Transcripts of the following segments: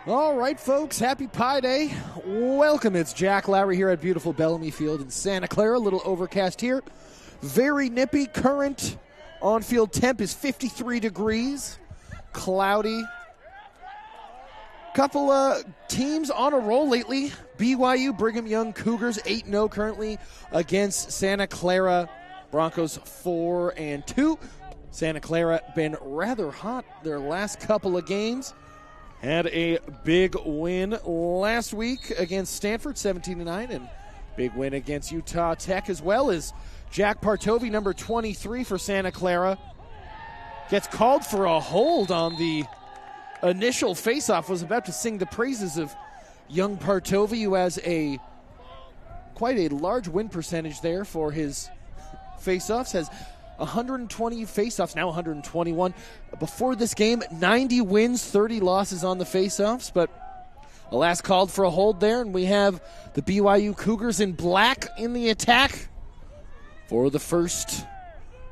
All right, folks, happy Pi Day. Welcome. It's Jack Lowry here at beautiful Bellomy Field in Santa Clara. A little overcast here. Very nippy. Current on-field temp is 53 degrees. Cloudy. Couple teams on a roll lately. BYU Brigham Young Cougars 8-0 currently against Santa Clara Broncos 4-2. Santa Clara been rather hot their last couple of games. Had a big win last week against Stanford, 17-9, and big win against Utah Tech, as well as Jack Partovi, number 23 for Santa Clara, gets called for a hold on the initial faceoff. Was about to sing the praises of young Partovi, who has quite a large win percentage there for his faceoffs. Has 120 faceoffs, now 121. Before this game, 90 wins, 30 losses on the faceoffs, but alas, called for a hold there, and we have the BYU Cougars in black in the attack for the first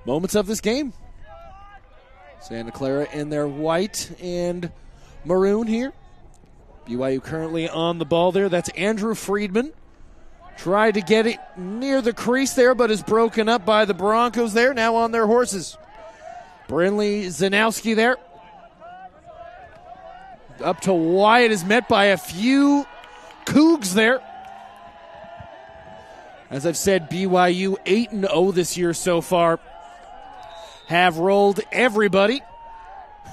moments of this game. Santa Clara in their white and maroon here. BYU currently on the ball there. That's Andrew Friedman. Tried to get it near the crease there, but is broken up by the Broncos there, now on their horses. Brinley Zanowski there. Up to Wyatt, is met by a few Cougs there. As I've said, BYU 8-0 this year so far. Have rolled everybody.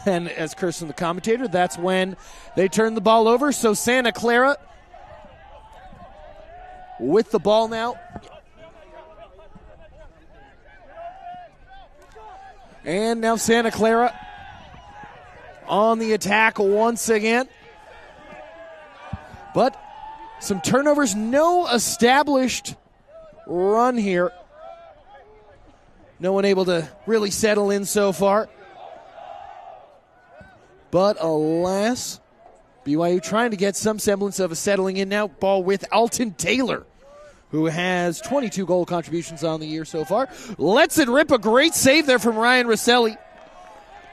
And as Kirsten, the commentator, that's when they turn the ball over. So Santa Clara with the ball now. And now Santa Clara on the attack once again. But some turnovers, no established run here. No one able to really settle in so far. But alas, BYU trying to get some semblance of a settling in now. Ball with Alton Taylor, who has 22 goal contributions on the year so far. Lets it rip. A great save there from Ryan Rosselli.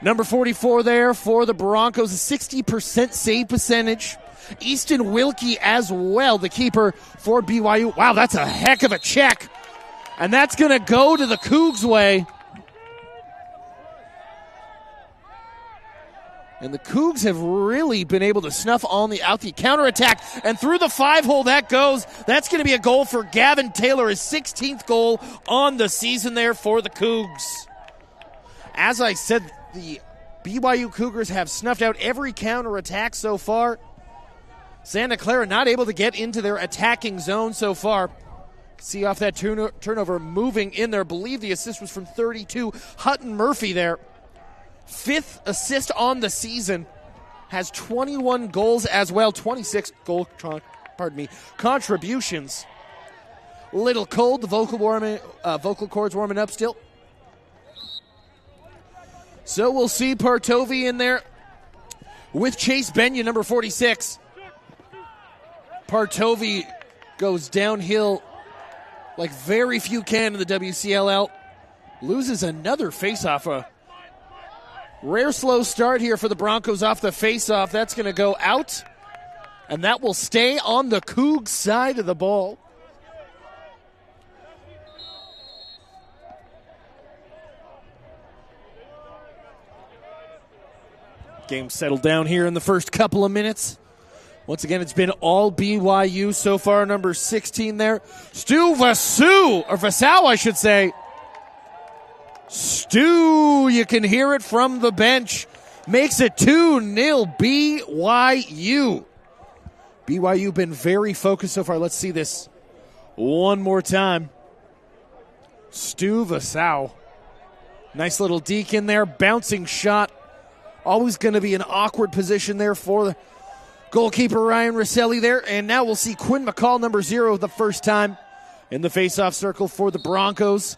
Number 44 there for the Broncos, a 60% save percentage. Easton Wilkie as well, the keeper for BYU. Wow, that's a heck of a check. And that's going to go to the Cougs' way. And the Cougs have really been able to snuff on the counterattack. And through the 5-hole that goes. That's going to be a goal for Gavin Taylor, his 16th goal on the season there for the Cougs. As I said, the BYU Cougars have snuffed out every counterattack so far. Santa Clara not able to get into their attacking zone so far. See off that turnover moving in there. I believe the assist was from 32. Hutton Murphy there. 5th assist on the season, has 21 goals as well, 26 contributions. Little cold, the vocal cords warming up still. So we'll see Partovi in there with Chase Benya, number 46. Partovi goes downhill like very few can in the WCLL. Loses another faceoff. Rare slow start here for the Broncos off the faceoff. That's going to go out, and that will stay on the Cougs side of the ball. Game settled down here in the first couple of minutes. Once again, it's been all BYU so far. Number 16 there, Vasau, I should say. Stu, you can hear it from the bench. Makes it 2-0 BYU. BYU been very focused so far. Let's see this one more time. Stu Vasau. Nice little deke in there, bouncing shot. Always going to be an awkward position there for the goalkeeper Ryan Rosselli there. And now we'll see Quinn McCall, number 0, the first time in the face-off circle for the Broncos.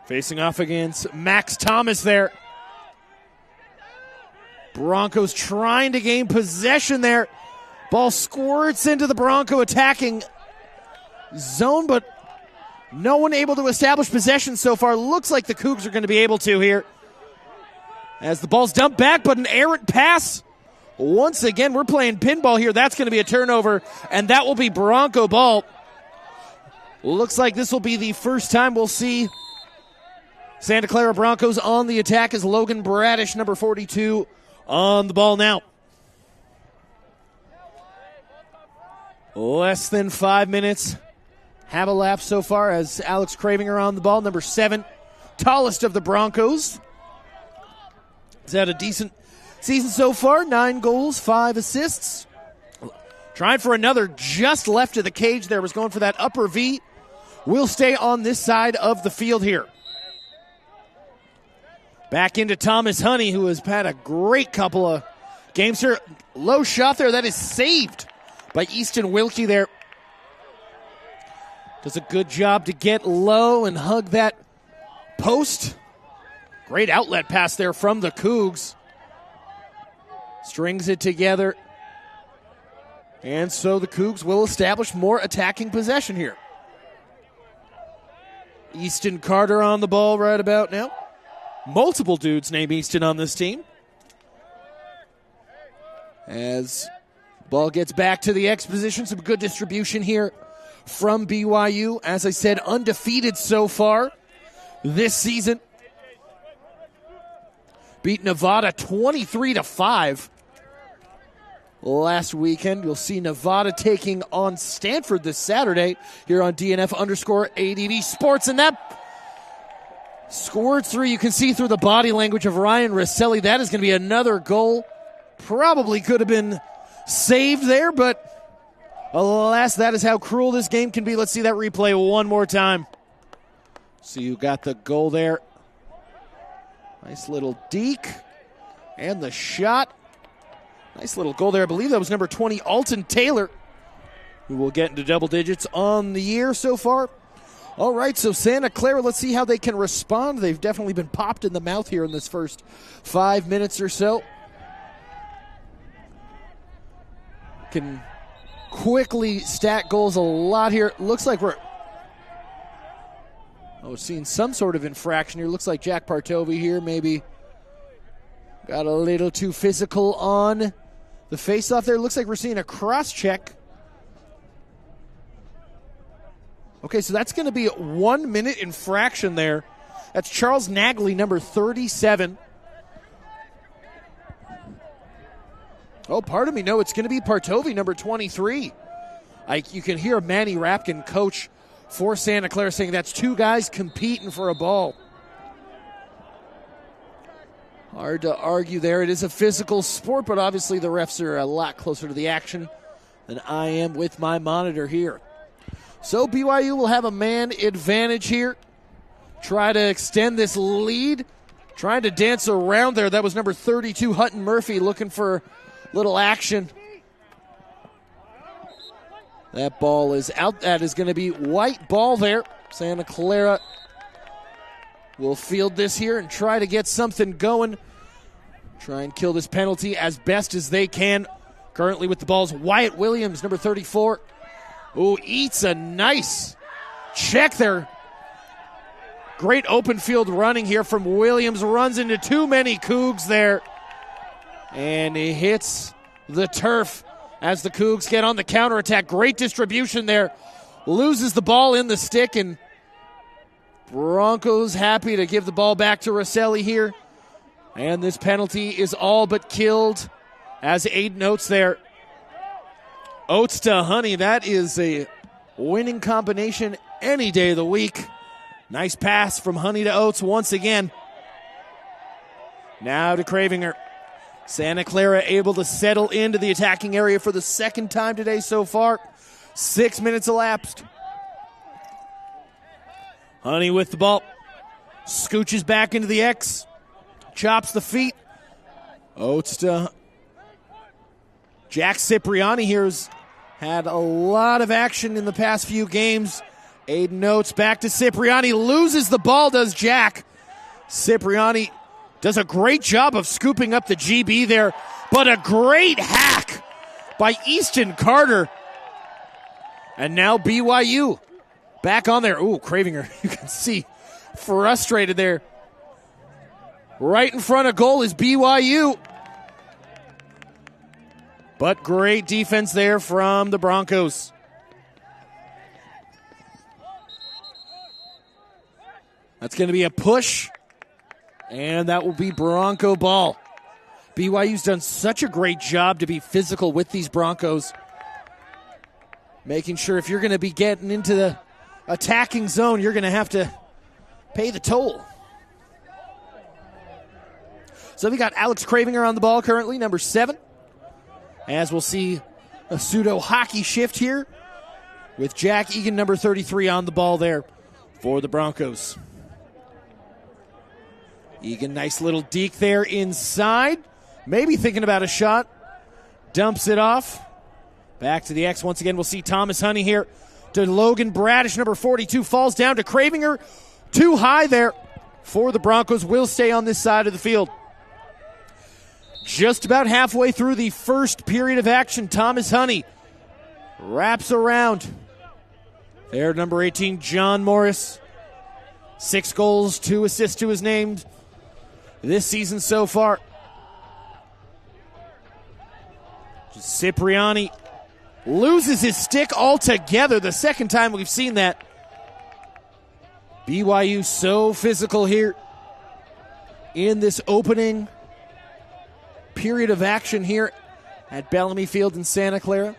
Facing off against Max Thomas there. Broncos trying to gain possession there. Ball squirts into the Bronco attacking zone, but no one able to establish possession so far. Looks like the Cougs are going to be able to here. As the ball's dumped back, but an errant pass. Once again, we're playing pinball here. That's going to be a turnover, and that will be Bronco ball. Looks like this will be the first time we'll see Santa Clara Broncos on the attack as Logan Bradish, number 42, on the ball now. Less than 5 minutes have elapsed so far as Alex Cravinger on the ball, number 7, tallest of the Broncos. He's had a decent season so far, 9 goals, 5 assists. Trying for another, just left of the cage there, was going for that upper V. Will stay on this side of the field here. Back into Thomas Honey, who has had a great couple of games here. Low shot there, that is saved by Easton Wilkie there. Does a good job to get low and hug that post. Great outlet pass there from the Cougs. Strings it together. And so the Cougs will establish more attacking possession here. Easton Carter on the ball right about now. Multiple dudes named Easton on this team. As ball gets back to the X position, some good distribution here from BYU. As I said, undefeated so far this season. Beat Nevada 23-5 last weekend. You'll see Nevada taking on Stanford this Saturday here on DNF_ADD Sports. And that squirts through. You can see through the body language of Ryan Rosselli. That is going to be another goal. Probably could have been saved there, but alas, that is how cruel this game can be. Let's see that replay one more time. So you got the goal there. Nice little deke. And the shot. Nice little goal there. I believe that was number 20, Alton Taylor, who will get into double digits on the year so far. All right, so Santa Clara, let's see how they can respond. They've definitely been popped in the mouth here in this first 5 minutes or so. Can quickly stack goals a lot here. Looks like we're seeing some sort of infraction here. Looks like Jack Partovi here maybe got a little too physical on the face-off there. Looks like we're seeing a cross-check. Okay, so that's going to be a 1 minute infraction there. That's Charles Nagley, number 37. Oh, pardon me. No, it's going to be Partovi, number 23. You can hear Manny Rapkin, coach for Santa Clara, saying that's 2 guys competing for a ball. Hard to argue there. It is a physical sport, but obviously the refs are a lot closer to the action than I am with my monitor here. So BYU will have a man advantage here. Try to extend this lead. Trying to dance around there. That was number 32, Hutton Murphy, looking for a little action. That ball is out. That is going to be white ball there. Santa Clara will field this here and try to get something going. Try and kill this penalty as best as they can. Currently with the balls, Wyatt Williams, number 34. Ooh, eats a nice check there. Great open field running here from Williams. Runs into too many Cougs there. And he hits the turf as the Cougs get on the counterattack. Great distribution there. Loses the ball in the stick, and Broncos happy to give the ball back to Rosselli here. And this penalty is all but killed as Aiden Oates there. Oates to Honey, that is a winning combination any day of the week. Nice pass from Honey to Oates once again. Now to Cravinger. Santa Clara able to settle into the attacking area for the second time today so far. 6 minutes elapsed. Honey with the ball. Scooches back into the X. Chops the feet. Oates to Jack Cipriani here, who's had a lot of action in the past few games. Aiden Oates back to Cipriani. Loses the ball, does Jack. Cipriani does a great job of scooping up the GB there, but a great hack by Easton Carter. And now BYU back on there. Ooh, Cravinger, you can see, frustrated there. Right in front of goal is BYU. But great defense there from the Broncos. That's going to be a push, and that will be Bronco ball. BYU's done such a great job to be physical with these Broncos, making sure if you're going to be getting into the attacking zone, you're going to have to pay the toll. So we got Alex Cravinger on the ball currently, number 7. As we'll see a pseudo hockey shift here with Jack Egan, number 33, on the ball there for the Broncos. Egan, nice little deke there inside. Maybe thinking about a shot. Dumps it off. Back to the X once again. We'll see Thomas Honey here to Logan Bradish, number 42. Falls down to Cravinger. Too high there for the Broncos. Will stay on this side of the field. Just about halfway through the first period of action, Thomas Honey wraps around. There, number 18, John Morris. 6 goals, 2 assists to his name this season so far. Cipriani loses his stick altogether. The second time we've seen that. BYU so physical here in this opening period of action here at Bellomy Field in Santa Clara.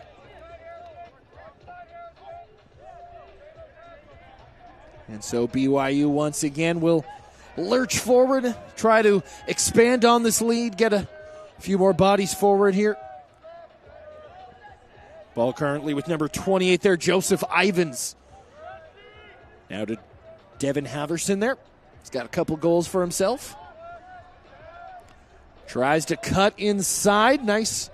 And so BYU once again will lurch forward, try to expand on this lead, get a few more bodies forward here. Ball currently with number 28 there, Joseph Ivans. Now to Devin Haverson there. He's got a couple goals for himself. Tries to cut inside. Nice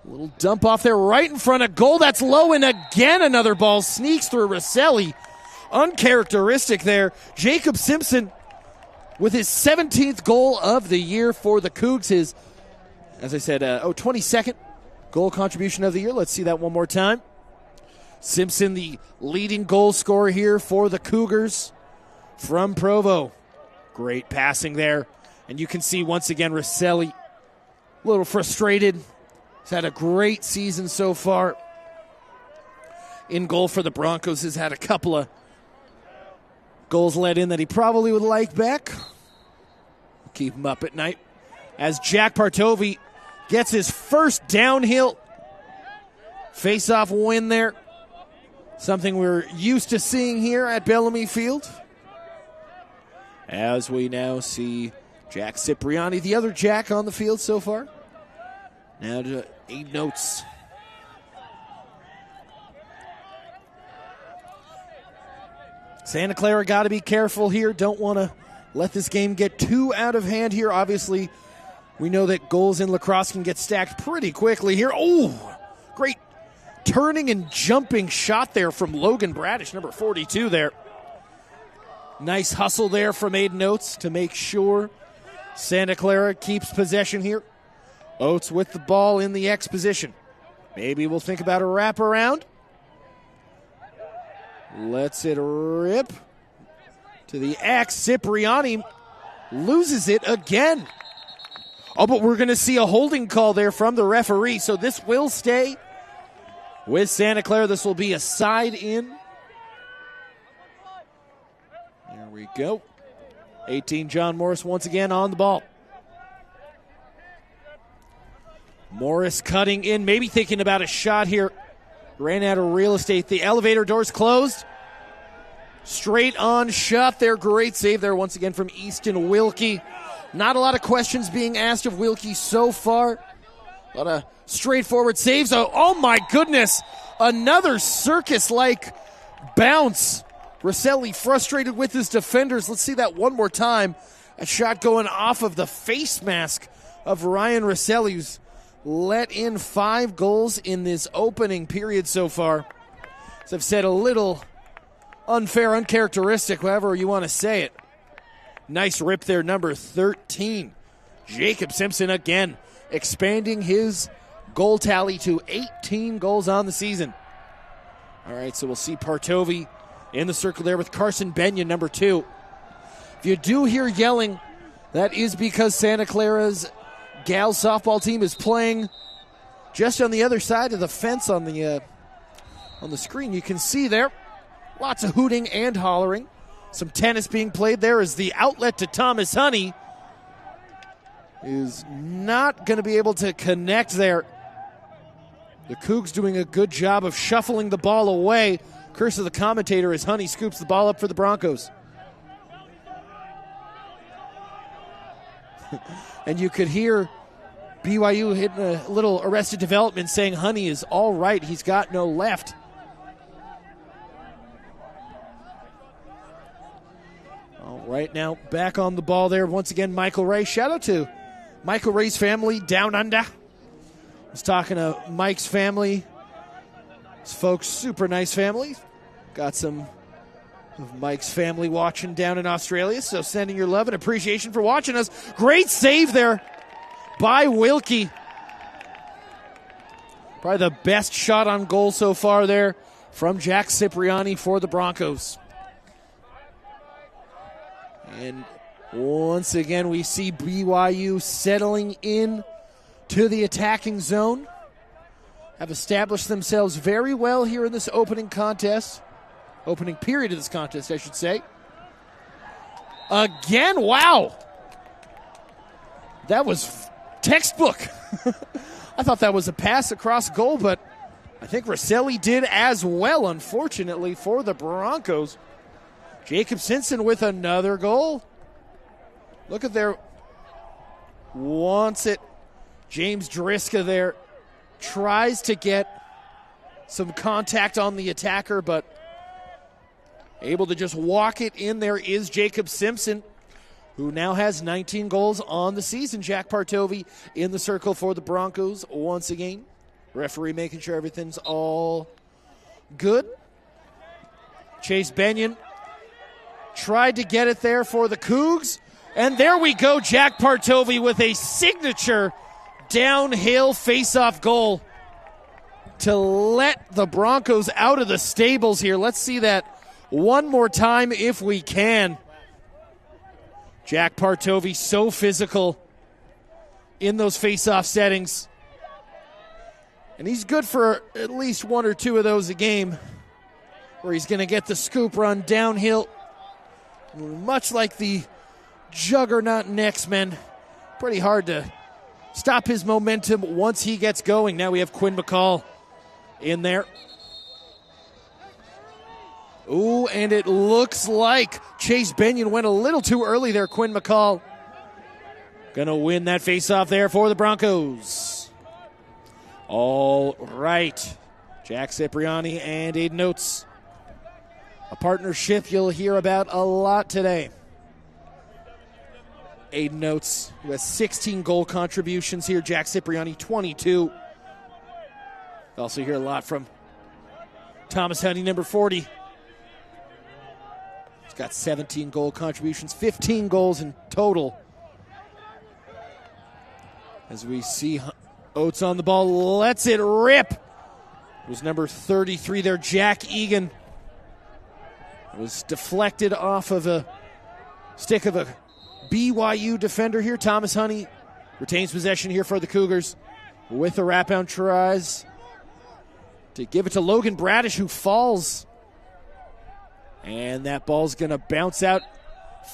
little dump off there right in front of goal. That's low, and again another ball sneaks through Rosselli. Uncharacteristic there. Jacob Simpson with his 17th goal of the year for the Cougs. His, as I said, 22nd goal contribution of the year. Let's see that one more time. Simpson, the leading goal scorer here for the Cougars from Provo. Great passing there. And you can see once again Rosselli a little frustrated. He's had a great season so far. In goal for the Broncos, has had a couple of goals let in that he probably would like back. Keep him up at night. As Jack Partovi gets his first downhill face-off win there. Something we're used to seeing here at Bellomy Field. As we now see Jack Cipriani, the other Jack on the field so far. Now to 8 notes. Santa Clara got to be careful here. Don't want to let this game get too out of hand here. Obviously, we know that goals in lacrosse can get stacked pretty quickly here. Oh, great turning and jumping shot there from Logan Bradish, number 42 there. Nice hustle there from Aiden Oates to make sure Santa Clara keeps possession here. Oates with the ball in the X position. Maybe we'll think about a wraparound. Lets it rip to the X. Cipriani loses it again. Oh, but we're going to see a holding call there from the referee, so this will stay with Santa Clara. This will be a side in. There we go. 18, John Morris once again on the ball. Morris cutting in, maybe thinking about a shot here. Ran out of real estate. The elevator doors closed. Straight on shot there. Great save there once again from Easton Wilkie. Not a lot of questions being asked of Wilkie so far. A lot of straightforward saves. Oh my goodness. Another circus-like bounce Rosselli frustrated with his defenders. Let's see that one more time. A shot going off of the face mask of Ryan Rosselli, who's let in 5 goals in this opening period so far. As I've said, a little unfair, uncharacteristic, however you want to say it. Nice rip there, number 13. Jacob Simpson again, expanding his goal tally to 18 goals on the season. All right, so we'll see Partovi in the circle there with Carson Benyon, number 2. If you do hear yelling, that is because Santa Clara's gals softball team is playing just on the other side of the fence on the screen. You can see there lots of hooting and hollering. Some tennis being played there as the outlet to Thomas Honey is not going to be able to connect there. The Cougs doing a good job of shuffling the ball away. Curse of the commentator as Honey scoops the ball up for the Broncos. And you could hear BYU hitting a little Arrested Development saying Honey is all right. He's got no left. All right, now back on the ball there. Once again, Michael Ray. Shout out to Michael Ray's family down under. I was talking to Mike's family. His folks, super nice family. Got some of Mike's family watching down in Australia, so sending your love and appreciation for watching us. Great save there by Wilkie. Probably the best shot on goal so far there from Jack Cipriani for the Broncos. And once again, we see BYU settling in to the attacking zone. Have established themselves very well here in this opening contest. Opening period of this contest, I should say. Again, wow. That was textbook. I thought that was a pass across goal, but I think Rosselli did as well, unfortunately, for the Broncos. Jacob Simpson with another goal. Look at there. Wants it. James Driska there. Tries to get some contact on the attacker, but able to just walk it in there is Jacob Simpson, who now has 19 goals on the season. Jack Partovi in the circle for the Broncos once again. Referee making sure everything's all good. Chase Benyon tried to get it there for the Cougs. And there we go, Jack Partovi with a signature downhill face-off goal to let the Broncos out of the stables here. Let's see that one more time if we can. Jack Partovi so physical in those face-off settings. And he's good for at least 1 or 2 of those a game where he's going to get the scoop run downhill. Much like the juggernaut X-Men, pretty hard to stop his momentum once he gets going. Now we have Quinn McCall in there. Ooh, and it looks like Chase Benyon went a little too early there. Quinn McCall gonna win that faceoff there for the Broncos. All right. Jack Cipriani and Aiden Oates. A partnership you'll hear about a lot today. Aiden Oates, who has 16 goal contributions here. Jack Cipriani, 22. Also hear a lot from Thomas Honey, number 40. He's got 17 goal contributions, 15 goals in total. As we see Oates on the ball, lets it rip. It was number 33 there, Jack Egan. It was deflected off of a stick of a BYU defender here. Thomas Honey retains possession here for the Cougars with the wrap-down tries to give it to Logan Bradish, who falls. And that ball's going to bounce out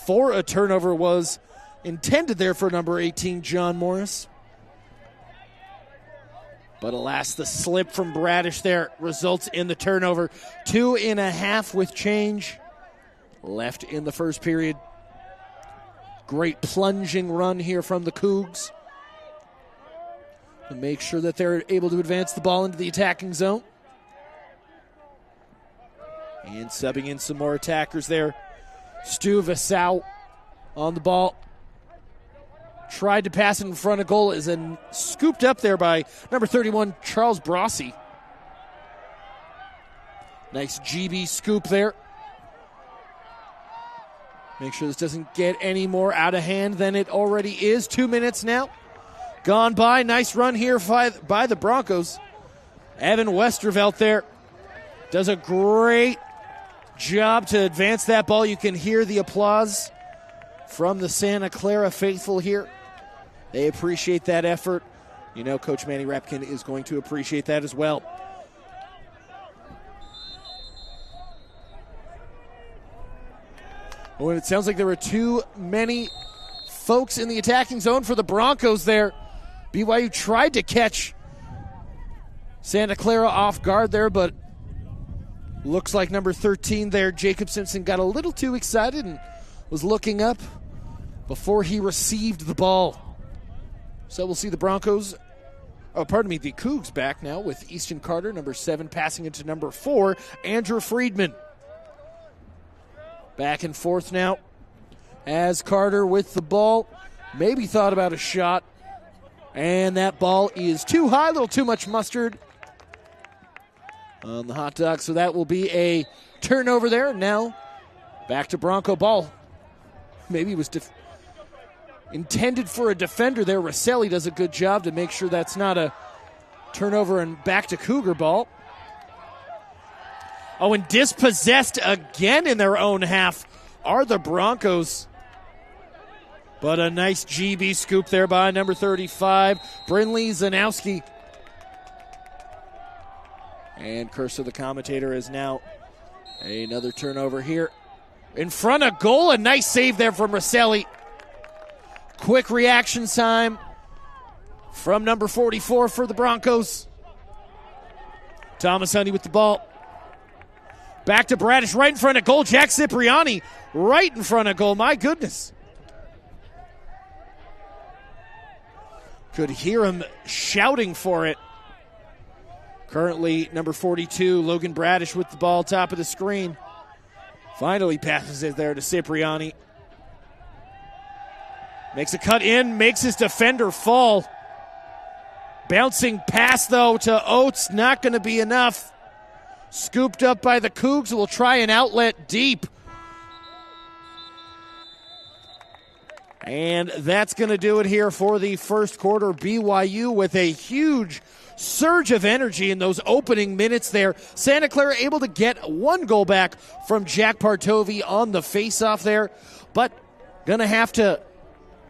for a turnover. Was intended there for number 18, John Morris. But alas, the slip from Bradish there results in the turnover. 2.5 with change left in the first period. Great plunging run here from the Cougs to make sure that they're able to advance the ball into the attacking zone. And subbing in some more attackers there. Stu Vasau on the ball. Tried to pass it in front of goal, is then scooped up there by number 31, Charles Brossi. Nice GB scoop there. Make sure this doesn't get any more out of hand than it already is. 2 minutes now gone by. Nice run here by the Broncos. Evan Westervelt there does a great job to advance that ball. You can hear the applause from the Santa Clara faithful here. They appreciate that effort. You know, Coach Manny Rapkin is going to appreciate that as well. Oh, and it sounds like there were too many folks in the attacking zone for the Broncos there. BYU tried to catch Santa Clara off guard there, but looks like number 13 there, Jacob Simpson, got a little too excited and was looking up before he received the ball. So we'll see the Broncos, the Cougs back now with Easton Carter, number 7, passing it to number 4, Andrew Friedman. Back and forth now as Carter with the ball. Maybe thought about a shot. And that ball is too high, a little too much mustard on the hot dog. So that will be a turnover there. Now back to Bronco ball. Maybe it was intended for a defender there. Rosselli does a good job to make sure that's not a turnover, and back to Cougar ball. Oh, and dispossessed again in their own half are the Broncos. But a nice GB scoop there by number 35, Brinley Zanowski. And curse of the commentator is now another turnover here. In front of goal, a nice save there from Rosselli. Quick reaction time from number 44 for the Broncos. Thomas Honey with the ball. Back to Bradish, right in front of goal. Jack Cipriani, right in front of goal. My goodness. Could hear him shouting for it. Currently, number 42, Logan Bradish with the ball, top of the screen. Finally passes it there to Cipriani. Makes a cut in, makes his defender fall. Bouncing pass, though, to Oates, not going to be enough. Scooped up by the Cougs, will try an outlet deep. And that's going to do it here for the first quarter. BYU with a huge surge of energy in those opening minutes there. Santa Clara able to get one goal back from Jack Partovi on the faceoff there, but going to have to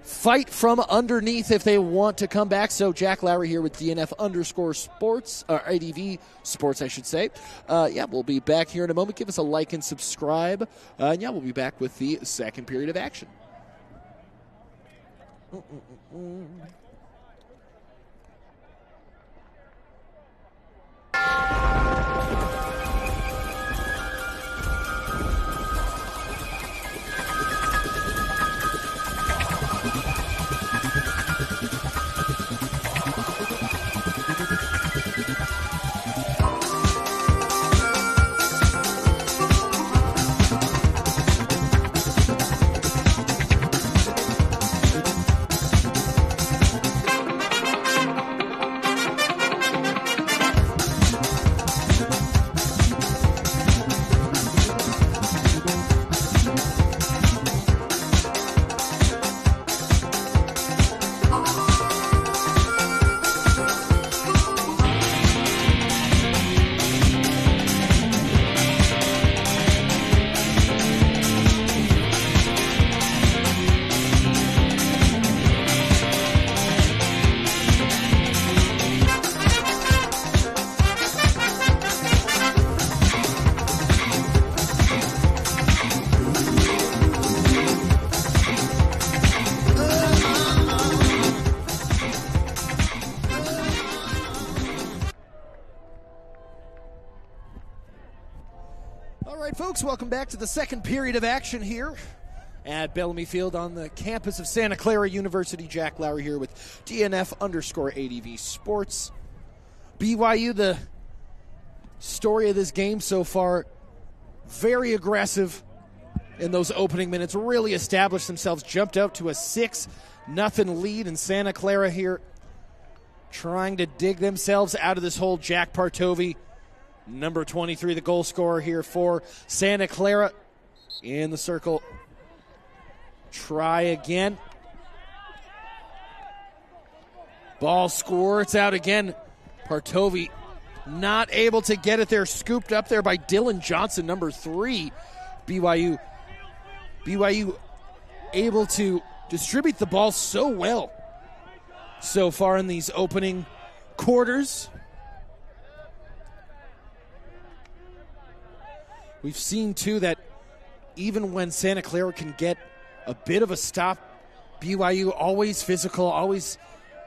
fight from underneath if they want to come back. So Jack Lowry here with DNF_sports, or ADV sports, I should say. We'll be back here in a moment. Give us a like and subscribe. We'll be back with the second period of action. Folks, welcome back to the second period of action here at Bellomy Field on the campus of Santa Clara University. Jack Lowry here with DNF_ADV Sports. BYU, the story of this game so far, very aggressive in those opening minutes, really established themselves, jumped out to a 6-0 lead, and Santa Clara here trying to dig themselves out of this hole. Jack Partovi, number 23, the goal scorer here for Santa Clara in the circle. Try again. Ball squirts out again. Partovi not able to get it there. Scooped up there by Dylan Johnson, number 3. BYU able to distribute the ball so well so far in these opening quarters. We've seen, too, that even when Santa Clara can get a bit of a stop, BYU always physical, always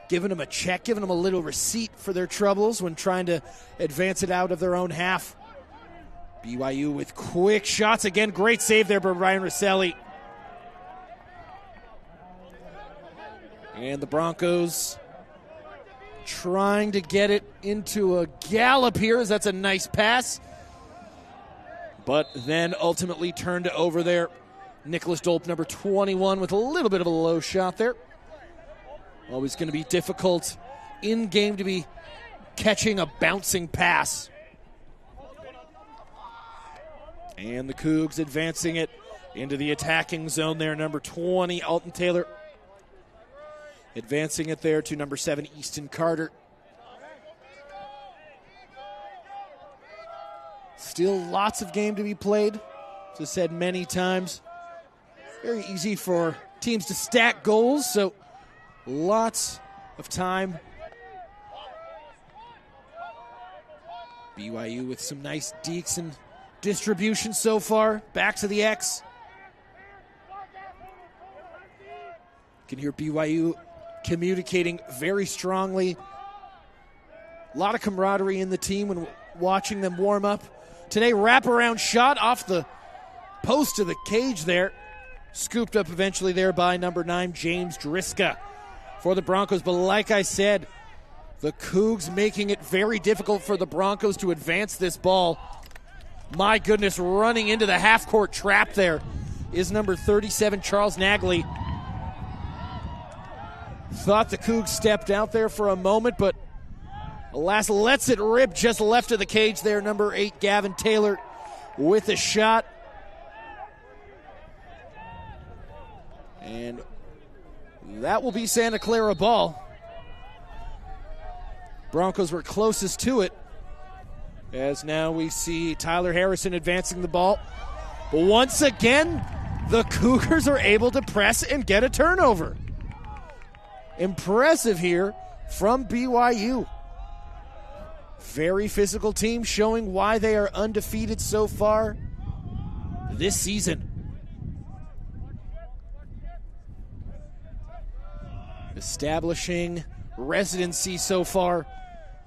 giving them a check, giving them a little receipt for their troubles when trying to advance it out of their own half. BYU with quick shots. Again, great save there by Ryan Rosselli. And the Broncos trying to get it into a gallop here, as that's a nice pass. But then ultimately turned over there. Nicholas Dolp, number 21, with a little bit of a low shot there. Always going to be difficult in game to be catching a bouncing pass. And the Cougs advancing it into the attacking zone there. Number 20, Alton Taylor. Advancing it there to number 7, Easton Carter. Still lots of game to be played. As I said many times, very easy for teams to stack goals, so lots of time. BYU with some nice dekes and distribution so far. Back to the X. You can hear BYU communicating very strongly. A lot of camaraderie in the team when watching them warm up. Today, wraparound shot off the post of the cage there. Scooped up eventually there by number 9, James Driska for the Broncos. But like I said, the Cougs making it very difficult for the Broncos to advance this ball. My goodness, running into the half-court trap there is number 37, Charles Nagley. Thought the Cougs stepped out there for a moment, but alas, lets it rip just left of the cage there. Number 8, Gavin Taylor with a shot. And that will be Santa Clara ball. Broncos were closest to it, as now we see Tyler Harrison advancing the ball. But once again, the Cougars are able to press and get a turnover. Impressive here from BYU. Very physical team, showing why they are undefeated so far this season. Establishing residency so far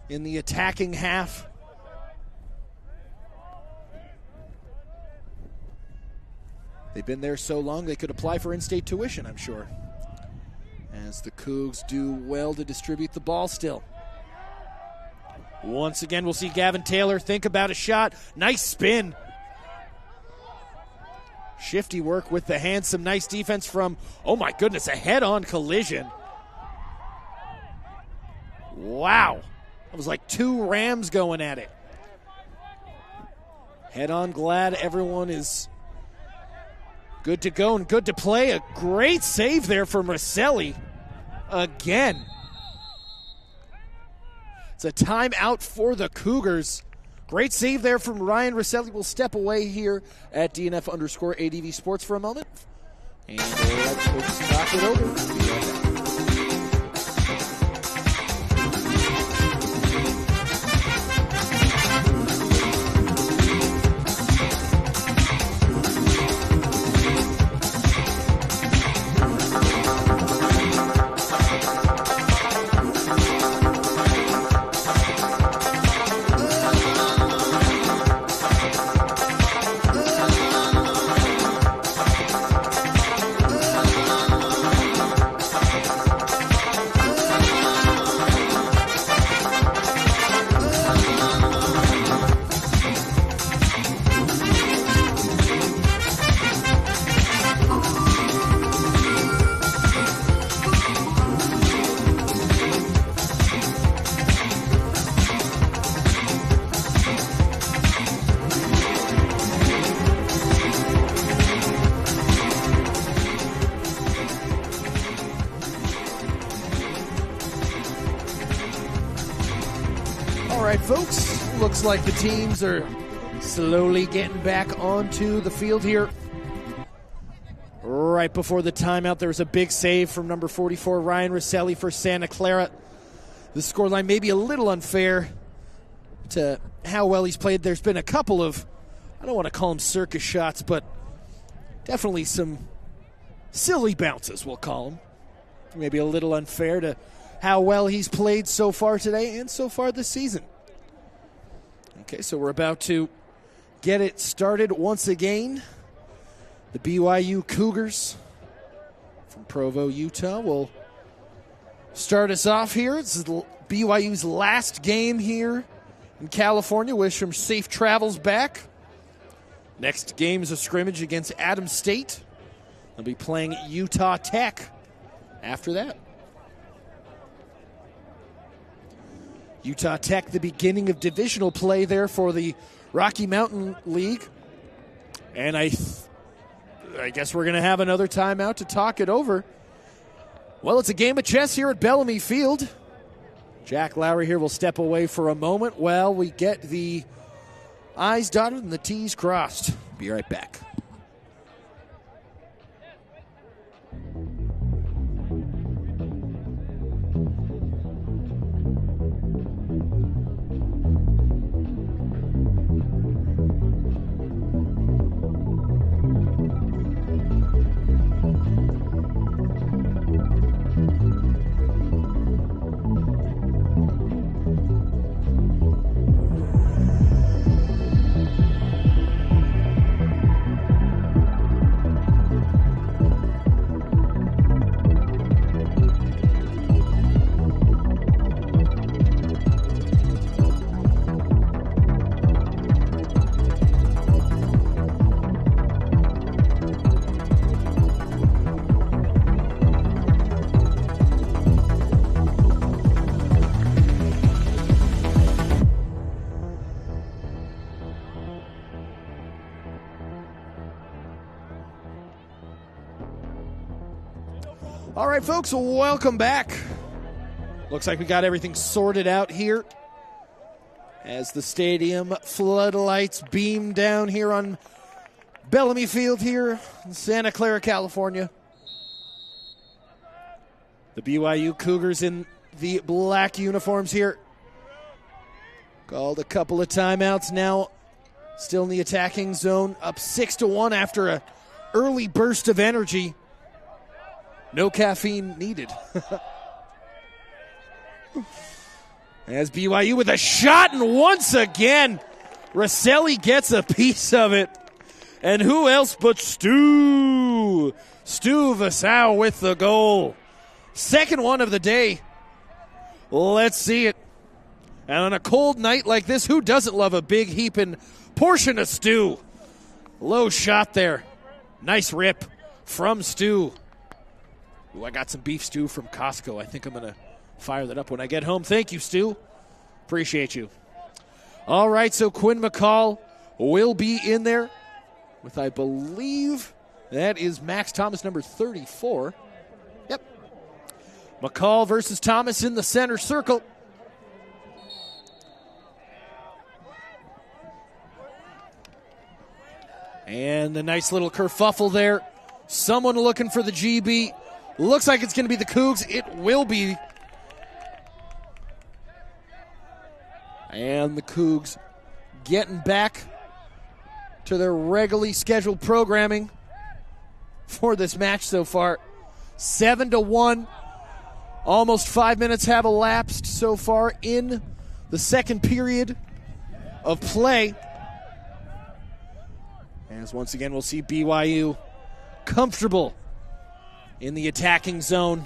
in the attacking half. They've been there so long they could apply for in-state tuition, I'm sure. As the Cougs do well to distribute the ball still. Once again, we'll see Gavin Taylor think about a shot. Nice spin. Shifty work with the hands. Some nice defense from, oh my goodness, a head-on collision. Wow. That was like 2 Rams going at it. Head-on, glad everyone is good to go and good to play. A great save there from Rosselli. Again. It's a timeout for the Cougars. Great save there from Ryan Rosselli. We'll step away here at DNF_ADV Sports for a moment. And let's talk it over. folks. Looks like the teams are slowly getting back onto the field here. Right before the timeout, there was a big save from number 44, Ryan Rosselli for Santa Clara. The scoreline may be a little unfair to how well he's played. There's been a couple of, I don't want to call them circus shots, but definitely some silly bounces, we'll call them. Maybe a little unfair to how well he's played so far today and so far this season. Okay, so we're about to get it started once again. The BYU Cougars from Provo, Utah will start us off here. This is BYU's last game here in California. Wish them safe travels back. Next game is a scrimmage against Adams State. They'll be playing Utah Tech after that. Utah Tech, the beginning of divisional play there for the Rocky Mountain League. And I guess we're going to have another timeout to talk it over. Well, it's a game of chess here at Bellomy Field. Jack Lowry here will step away for a moment while we get the I's dotted and the T's crossed. Be right back. All right, folks, welcome back. Looks like we got everything sorted out here as the stadium floodlights beam down here on Bellomy Field here in Santa Clara, California. The BYU Cougars in the black uniforms here. Called a couple of timeouts now. Still in the attacking zone, up 6-1 after an early burst of energy. No caffeine needed. As BYU with a shot, and once again, Rosselli gets a piece of it. And who else but Stu Vasau with the goal. Second one of the day. Let's see it. And on a cold night like this, who doesn't love a big heaping portion of stew? Low shot there. Nice rip from Stu. Ooh, I got some beef stew from Costco. I think I'm going to fire that up when I get home. Thank you, Stu. Appreciate you. All right, so Quinn McCall will be in there with, I believe, that is Max Thomas, number 34. Yep. McCall versus Thomas in the center circle. And a nice little kerfuffle there. Someone looking for the GB. Looks like it's going to be the Cougs. It will be. And the Cougs getting back to their regularly scheduled programming for this match so far. 7-1. Almost 5 minutes have elapsed so far in the second period of play. As once again we'll see BYU comfortable in the attacking zone.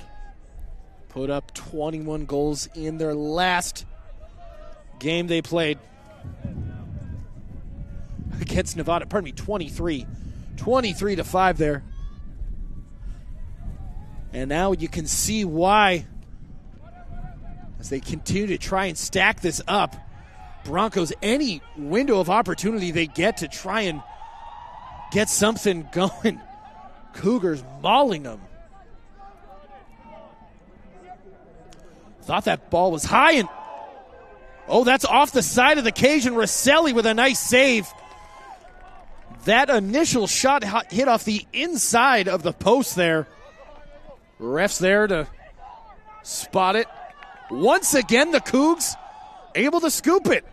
Put up 21 goals in their last game they played against Nevada. 23 to 5 there. And now you can see why, as they continue to try and stack this up. Broncos, any window of opportunity they get to try and get something going. Cougars mauling them. Thought that ball was high, and Oh, that's off the side of the cage, and Rosselli with a nice save. That initial shot hit off the inside of the post there. Ref's there to spot it. Once again, the Cougs able to scoop it.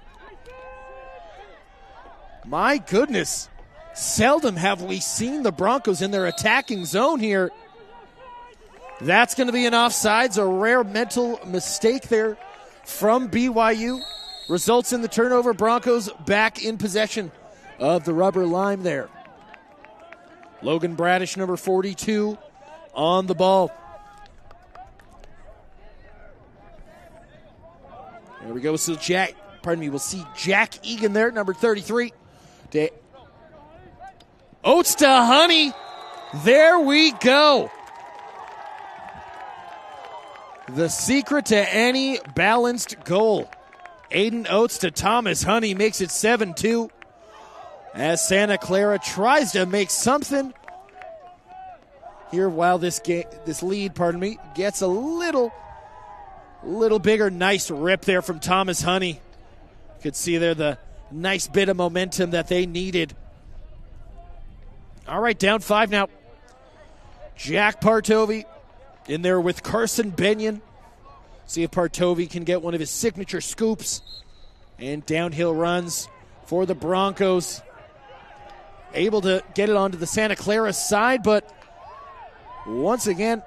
My goodness. Seldom have we seen the Broncos in their attacking zone here. That's going to be an offsides, a rare mental mistake there from BYU. Results in the turnover. Broncos back in possession of the rubber line there. Logan Bradish, number 42, on the ball. There we go. So we'll see Jack Egan there, number 33. Oates to Honey. There we go. The secret to any balanced goal. Aiden Oates to Thomas Honey makes it 7-2. As Santa Clara tries to make something here while this lead, gets a little bigger. Nice rip there from Thomas Honey. You could see there the nice bit of momentum that they needed. All right, down 5 now. Jack Partovi in there with Carson Benyon. See if Partovi can get one of his signature scoops. And downhill runs for the Broncos. Able to get it onto the Santa Clara side, but once again,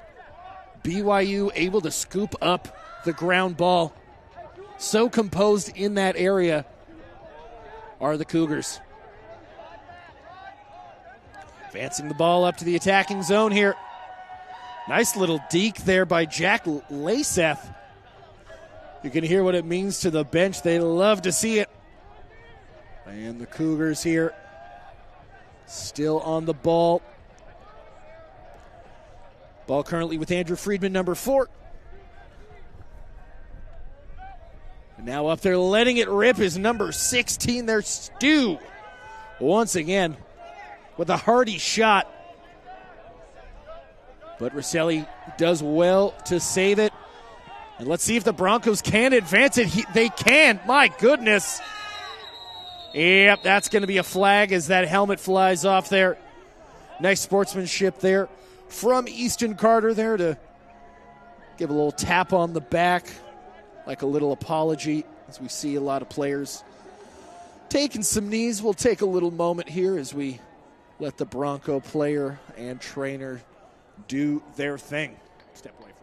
BYU able to scoop up the ground ball. So composed in that area are the Cougars. Advancing the ball up to the attacking zone here. Nice little deke there by Jack Laseth. You can hear what it means to the bench. They love to see it. And the Cougars here still on the ball. Ball currently with Andrew Friedman, number 4. And now up there letting it rip is number 16 there, Stu. Once again with a hearty shot. But Rosselli does well to save it. And let's see if the Broncos can advance it. They can. My goodness. Yep, that's going to be a flag as that helmet flies off there. Nice sportsmanship there from Easton Carter there to give a little tap on the back, like a little apology, as we see a lot of players taking some knees. We'll take a little moment here as we let the Bronco player and trainer do their thing. Step away from it.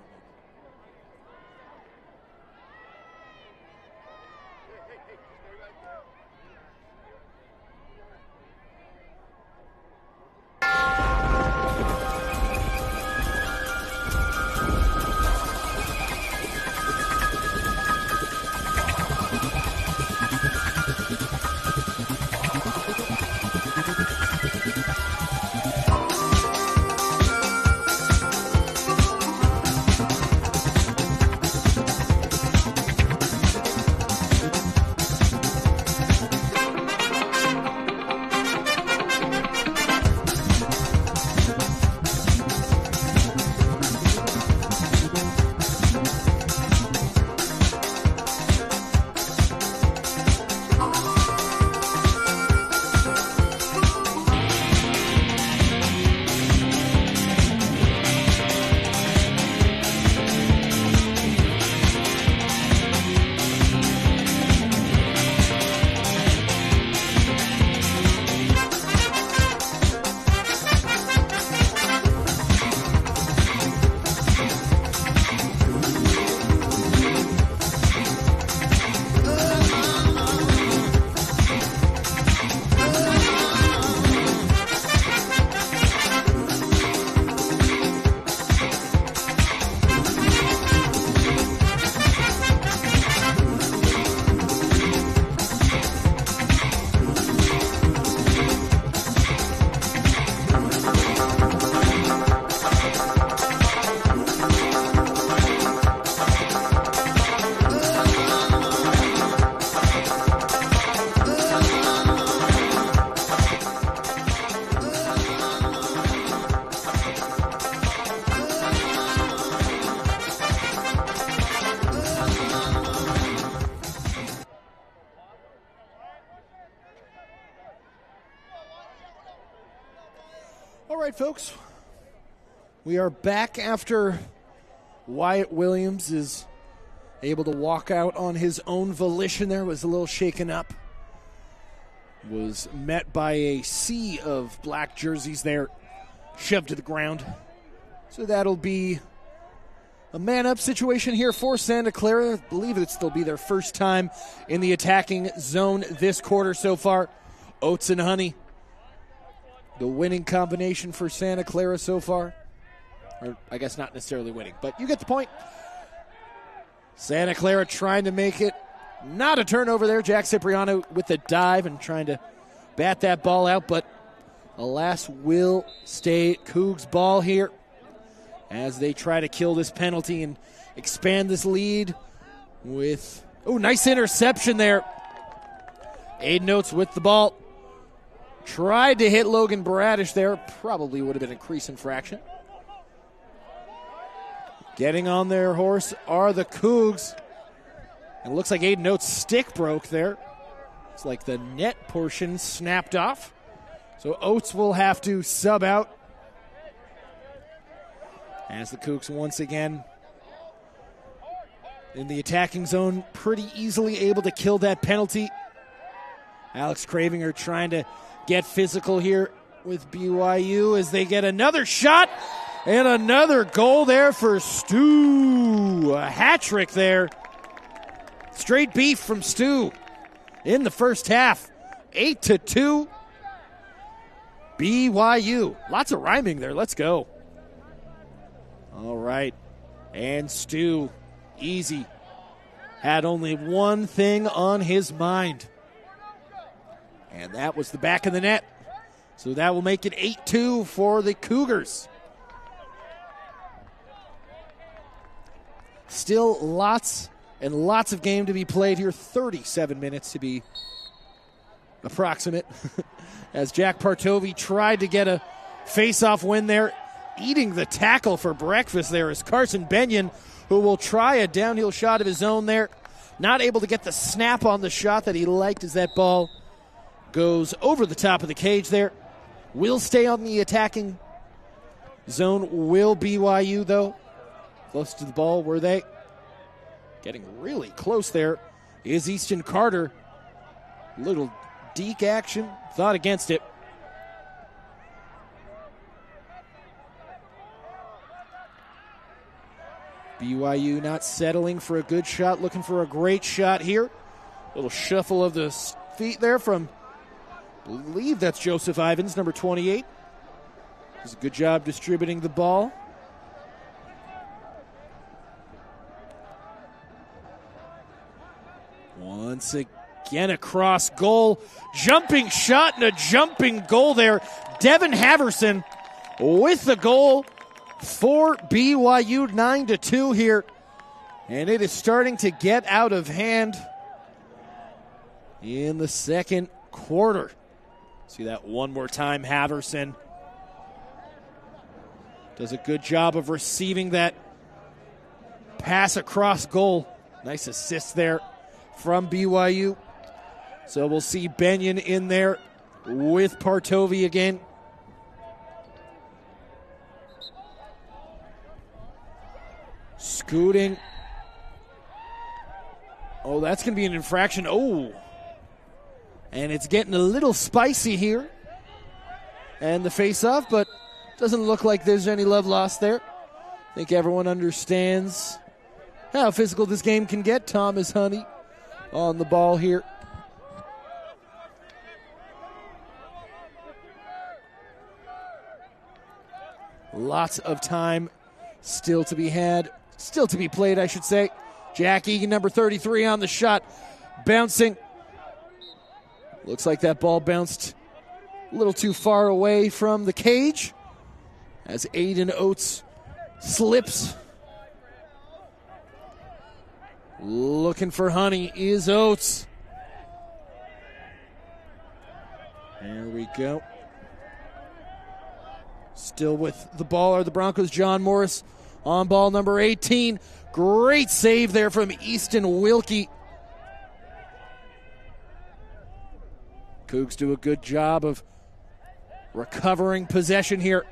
folks, we are back after Wyatt Williams is able to walk out on his own volition. There was a little shaken up. Was met by a sea of black jerseys there, shoved to the ground. So that'll be a man-up situation here for Santa Clara. I believe it'll be their first time in the attacking zone this quarter so far. Oates and Honey, the winning combination for Santa Clara so far. Or I guess not necessarily winning, but you get the point. Santa Clara trying to make it not a turnover there. Jack Cipriano with the dive and trying to bat that ball out, but alas, will stay Cougs ball here as they try to kill this penalty and expand this lead with, nice interception there. Aiden Oates with the ball. Tried to hit Logan Baradish there. Probably would have been a crease infraction. Getting on their horse are the Cougs. And it looks like Aiden Oates' stick broke there. It's like the net portion snapped off. So Oates will have to sub out. As the Cougs once again in the attacking zone, pretty easily able to kill that penalty. Alex Cravinger trying to get physical here with BYU as they get another shot and another goal there for Stu. A hat trick there. Straight beef from Stu in the first half. 8-2. BYU. Lots of rhyming there. Let's go. All right. And Stu, easy. Had only one thing on his mind. And that was the back of the net. So that will make it 8-2 for the Cougars. Still lots and lots of game to be played here. 37 minutes to be approximate. As Jack Partovi tried to get a face-off win there. Eating the tackle for breakfast there is Carson Benyon, who will try a downhill shot of his own there. Not able to get the snap on the shot that he liked as that ball goes over the top of the cage there. Will stay on the attacking zone. Will BYU, though. Close to the ball, were they? Getting really close there is Easton Carter. Little deke action. Thought against it. BYU not settling for a good shot, looking for a great shot here. Little shuffle of the feet there from, I believe that's Joseph Ivins, number 28. Does a good job distributing the ball. Once again across goal. Jumping shot and a jumping goal there. Devin Haverson with the goal for BYU, 9-2 here. And it is starting to get out of hand in the second quarter. See that one more time. Haverson does a good job of receiving that pass across goal. Nice assist there from BYU. So we'll see Benyon in there with Partovi again. Scooting. Oh, that's going to be an infraction. Oh. And it's getting a little spicy here. And the face-off, but doesn't look like there's any love lost there. I think everyone understands how physical this game can get. Thomas Honey on the ball here. Lots of time still to be had. Still to be played, I should say. Jack Egan, number 33, on the shot. Bouncing. Looks like that ball bounced a little too far away from the cage as Aiden Oates slips. Looking for Honey is Oates. There we go. Still with the ball are the Broncos. John Morris on ball number 18. Great save there from Easton Wilkie. Cougs do a good job of recovering possession here.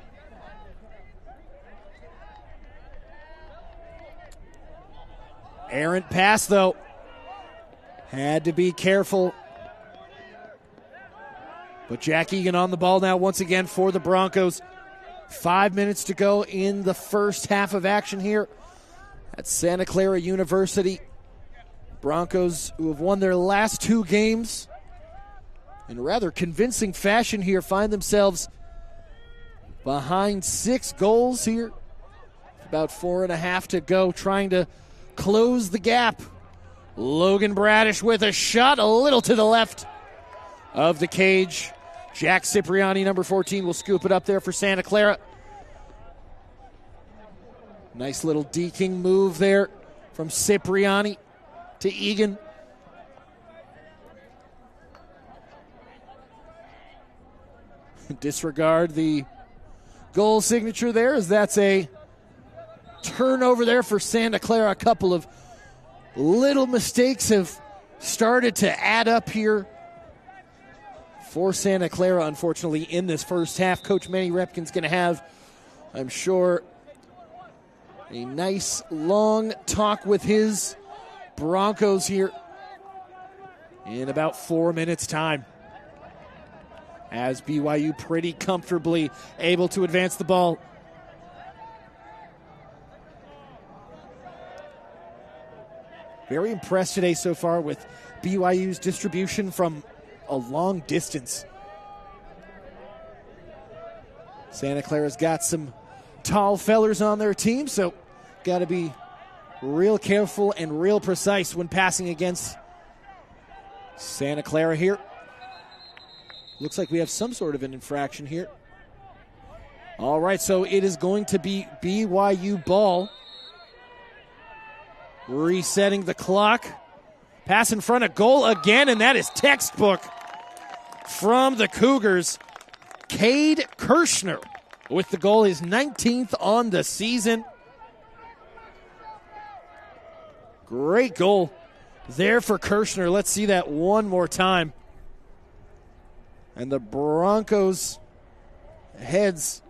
Errant pass, though. Had to be careful. But Jack Egan on the ball now once again for the Broncos. 5 minutes to go in the first half of action here at Santa Clara University. Broncos, who have won their last 2 games in rather convincing fashion here, find themselves behind 6 goals here. About 4.5 to go, trying to close the gap. Logan Bradish with a shot a little to the left of the cage. Jack Cipriani, number 14, will scoop it up there for Santa Clara. Nice little deking move there from Cipriani to Egan. Disregard the goal signature there, as that's a turnover there for Santa Clara. A couple of little mistakes have started to add up here for Santa Clara, unfortunately, in this first half. Coach Manny Repkin's going to have, I'm sure, a nice long talk with his Broncos here in about 4 minutes' time, as BYU pretty comfortably able to advance the ball. Very impressed today so far with BYU's distribution from a long distance. Santa Clara's got some tall fellers on their team, so got to be real careful and real precise when passing against Santa Clara here. Looks like we have some sort of an infraction here. All right, so it is going to be BYU ball. Resetting the clock. Pass in front of goal again, and that is textbook from the Cougars. Cade Kirshner with the goal, his 19th on the season. Great goal there for Kirshner. Let's see that one more time. And the Broncos heads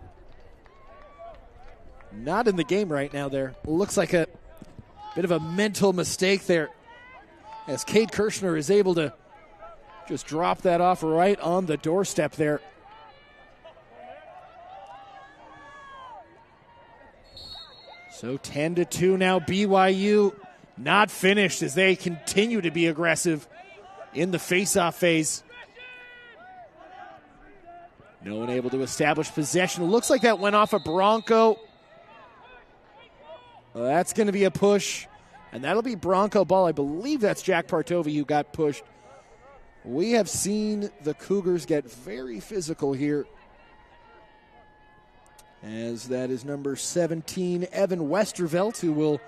not in the game right now there. Looks like a bit of a mental mistake there, as Cade Kirshner is able to just drop that off right on the doorstep there. So 10-2 now. BYU not finished as they continue to be aggressive in the faceoff phase. No one able to establish possession. Looks like that went off a Bronco. Well, that's going to be a push, and that'll be Bronco ball. I believe that's Jack Partovi who got pushed. We have seen the Cougars get very physical here, as that is number 17, Evan Westervelt, who will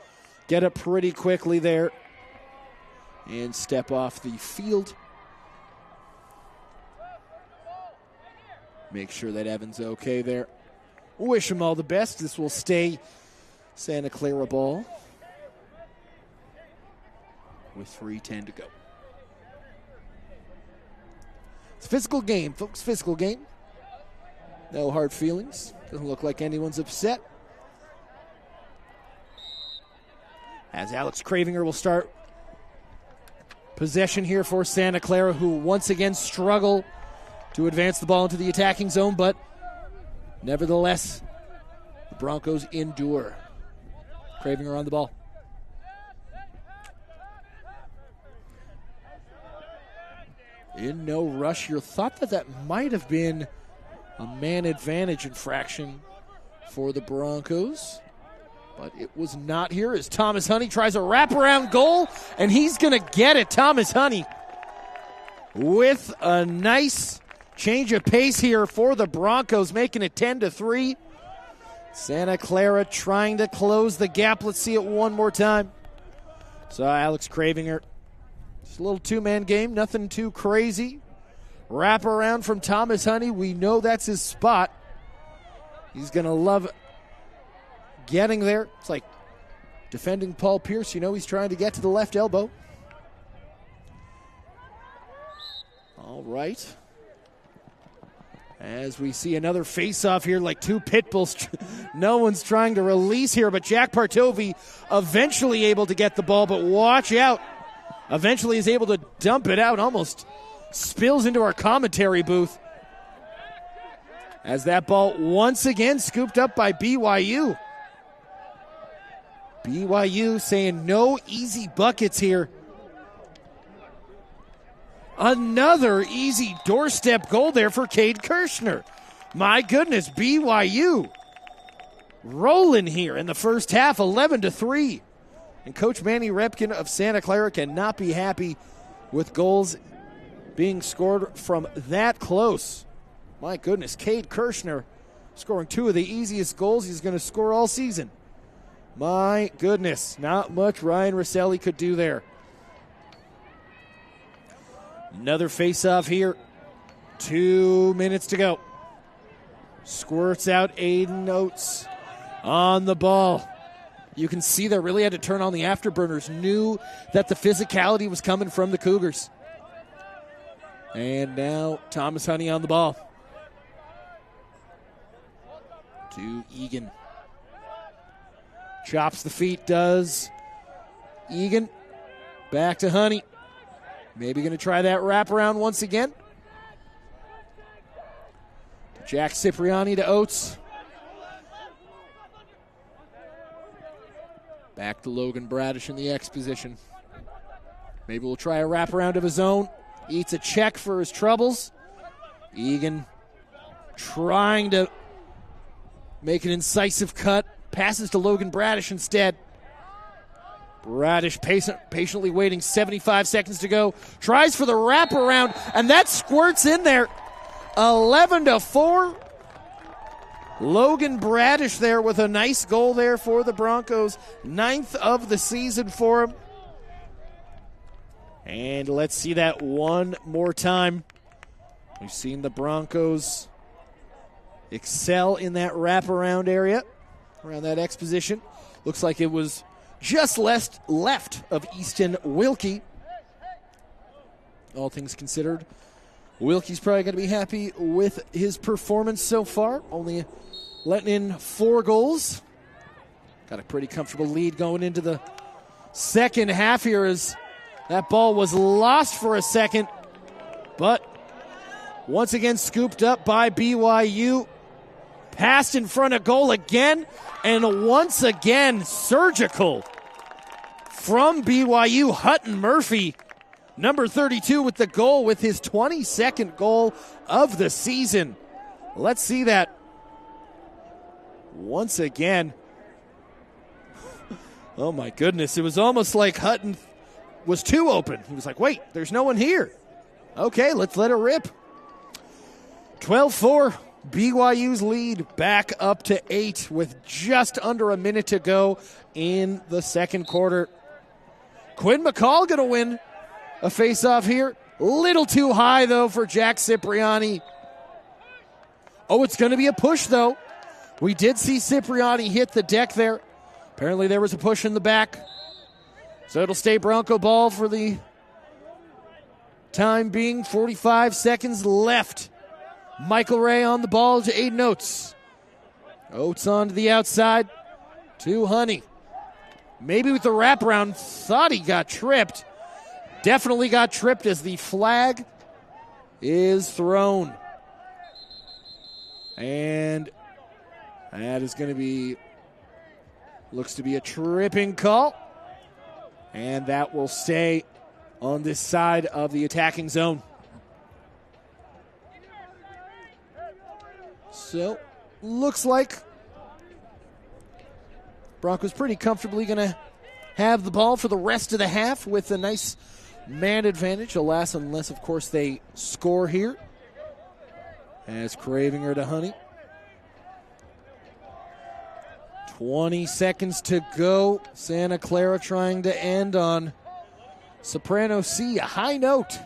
get up pretty quickly there and step off the field. Make sure that Evan's okay there. Wish him all the best. This will stay Santa Clara ball with 3:10 to go. It's a physical game, folks. Physical game. No hard feelings. Doesn't look like anyone's upset. As Alex Cravinger will start possession here for Santa Clara, who once again struggle to advance the ball into the attacking zone, but nevertheless, the Broncos endure. Cravinger on the ball. In no rush. You thought that might have been a man advantage infraction for the Broncos, but it was not here, as Thomas Honey tries a wraparound goal, and he's going to get it. Thomas Honey with a nice change of pace here for the Broncos, making it 10-3. Santa Clara trying to close the gap. Let's see it one more time. So Alex Cravinger. Just a little two-man game, nothing too crazy. Wrap around from Thomas Honey. We know that's his spot. He's going to love getting there. It's like defending Paul Pierce. You know he's trying to get to the left elbow. All right. As we see another face-off here, like two pit bulls. No one's trying to release here, but Jack Partovi eventually able to get the ball, but watch out. Eventually is able to dump it out, almost spills into our commentary booth. As that ball once again scooped up by BYU. BYU saying no easy buckets here. Another easy doorstep goal there for Cade Kirshner. My goodness, BYU rolling here in the first half, 11-3. And Coach Manny Repkin of Santa Clara cannot be happy with goals being scored from that close. My goodness, Cade Kirshner scoring two of the easiest goals he's going to score all season. My goodness, not much Ryan Rosselli could do there. Another face-off here. 2 minutes to go. Squirts out Aiden Oates on the ball. You can see they really had to turn on the afterburners. Knew that the physicality was coming from the Cougars. And now Thomas Honey on the ball. To Egan. Chops the feet, does Egan. Back to Honey. Maybe going to try that wraparound once again. Jack Cipriani to Oates. Back to Logan Bradish in the X position. Maybe we'll try a wraparound of his own. Eats a check for his troubles. Egan trying to make an incisive cut. Passes to Logan Bradish instead. Bradish patiently waiting, 75 seconds to go. Tries for the wraparound, and that squirts in there. 11-4. Logan Bradish there with a nice goal there for the Broncos. 9th of the season for him. And let's see that one more time. We've seen the Broncos excel in that wraparound area, around that X position. Looks like it was just left of Easton Wilkie. All things considered, Wilkie's probably going to be happy with his performance so far. Only letting in 4 goals. Got a pretty comfortable lead going into the second half here as that ball was lost for a second. But once again scooped up by BYU. Passed in front of goal again. And once again, surgical from BYU, Hutton Murphy, number 32 with the goal, with his 22nd goal of the season. Let's see that once again. Oh my goodness, it was almost like Hutton was too open. He was like, wait, there's no one here. Okay, let's let it rip. 12-4. BYU's lead back up to 8 with just under a minute to go in the second quarter. Quinn McCall going to win a face-off here. Little too high, though, for Jack Cipriani. Oh, it's going to be a push, though. We did see Cipriani hit the deck there. Apparently there was a push in the back. So it'll stay Bronco ball for the time being. 45 seconds left. Michael Ray on the ball to Aiden Oates. Oates on to the outside to Honey. Maybe with the wraparound, thought he got tripped. Definitely got tripped as the flag is thrown. And that is going to be, looks to be a tripping call. And that will stay on this side of the attacking zone. So, looks like Broncos pretty comfortably going to have the ball for the rest of the half with a nice man advantage. Alas, unless, of course, they score here. As Cravinger to Honey. 20 seconds to go. Santa Clara trying to end on Soprano C, a high note.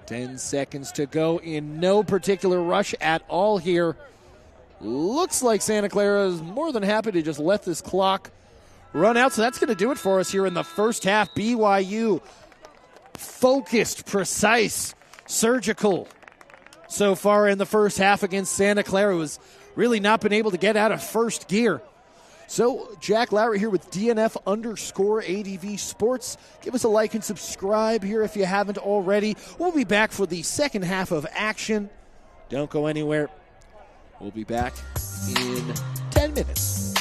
10 seconds to go in no particular rush at all here. Looks like Santa Clara is more than happy to just let this clock run out. So that's going to do it for us here in the first half. BYU focused, precise, surgical so far in the first half against Santa Clara, who's really not been able to get out of first gear. So, Jack Lowry here with DNF_ADV Sports. Give us a like and subscribe here if you haven't already. We'll be back for the second half of action. Don't go anywhere. We'll be back in 10 minutes.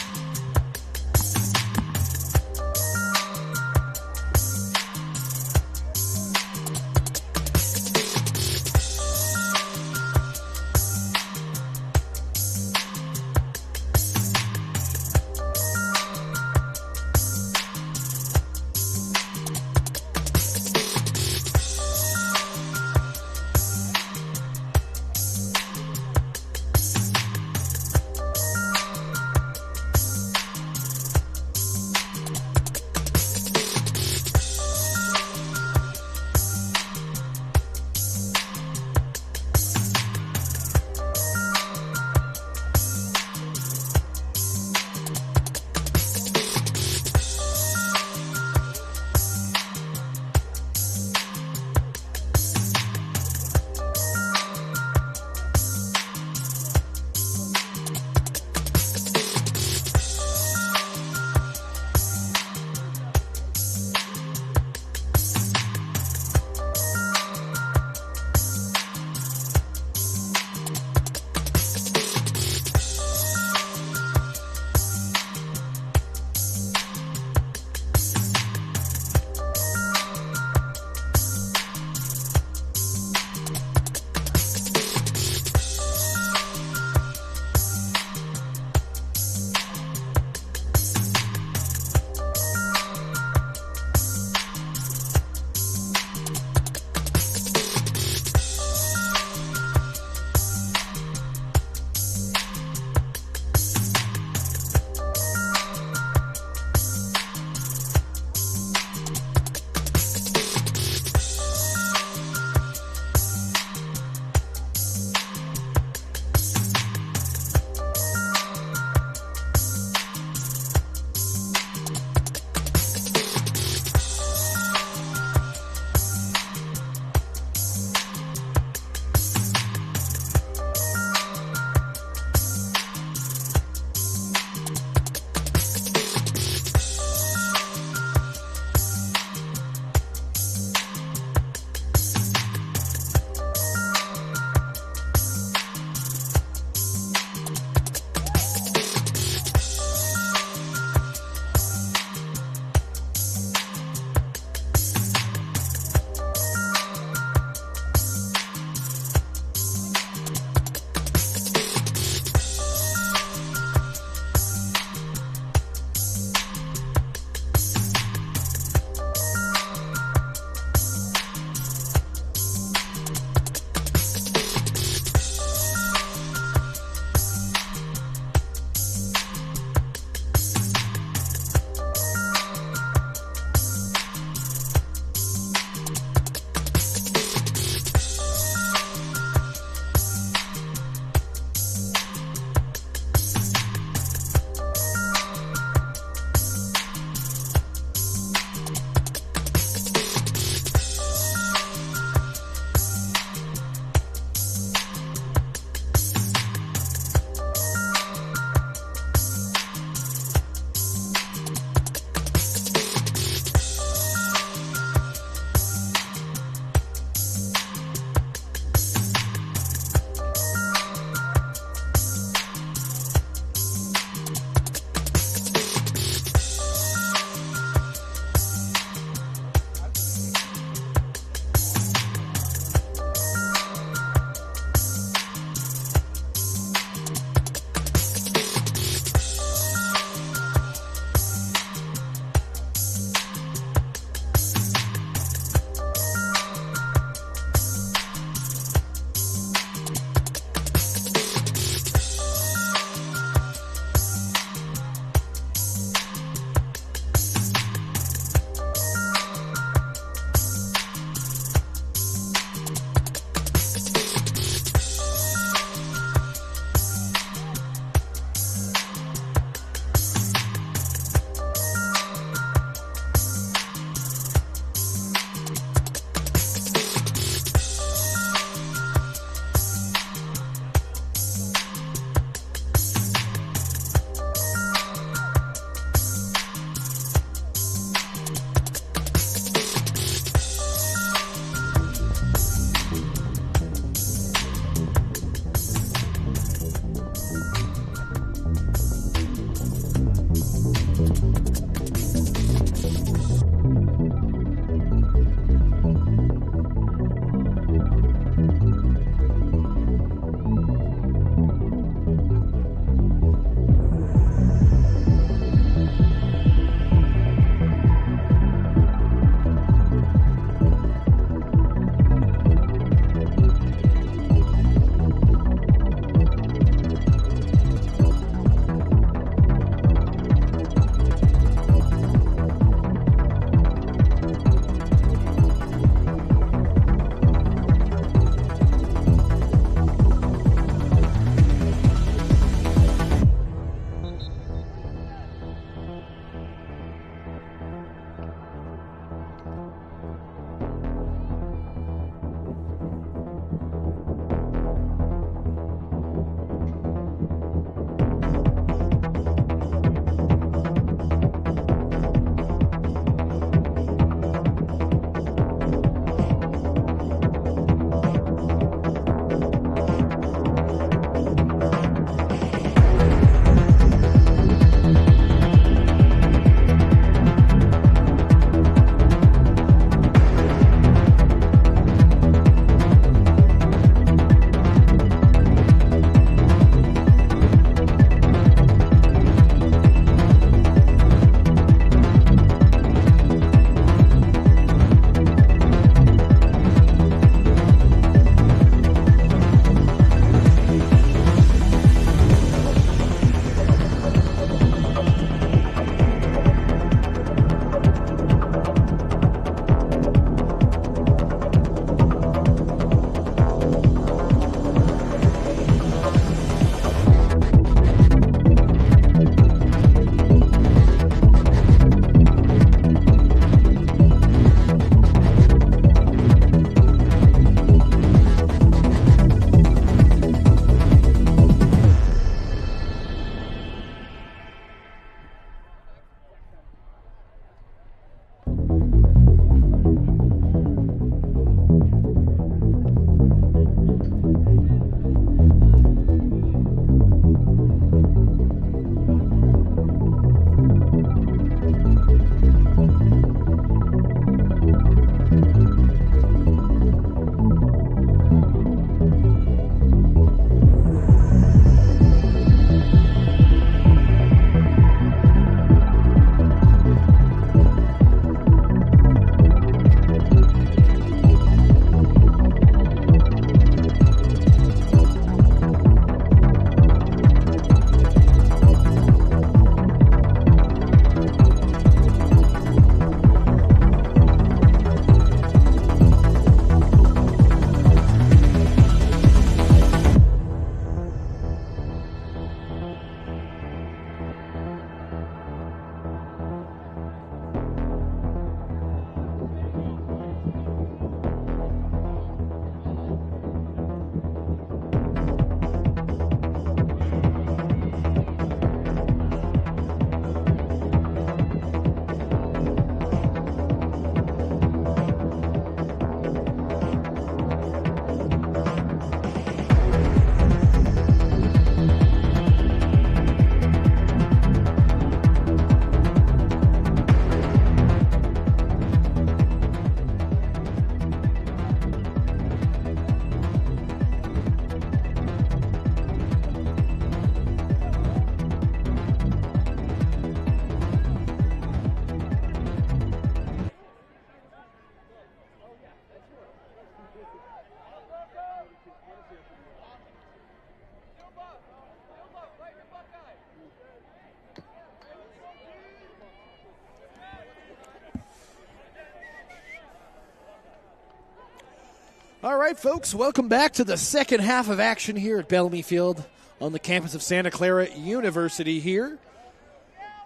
All right, folks, welcome back to the second half of action here at Bellomy Field on the campus of Santa Clara University here.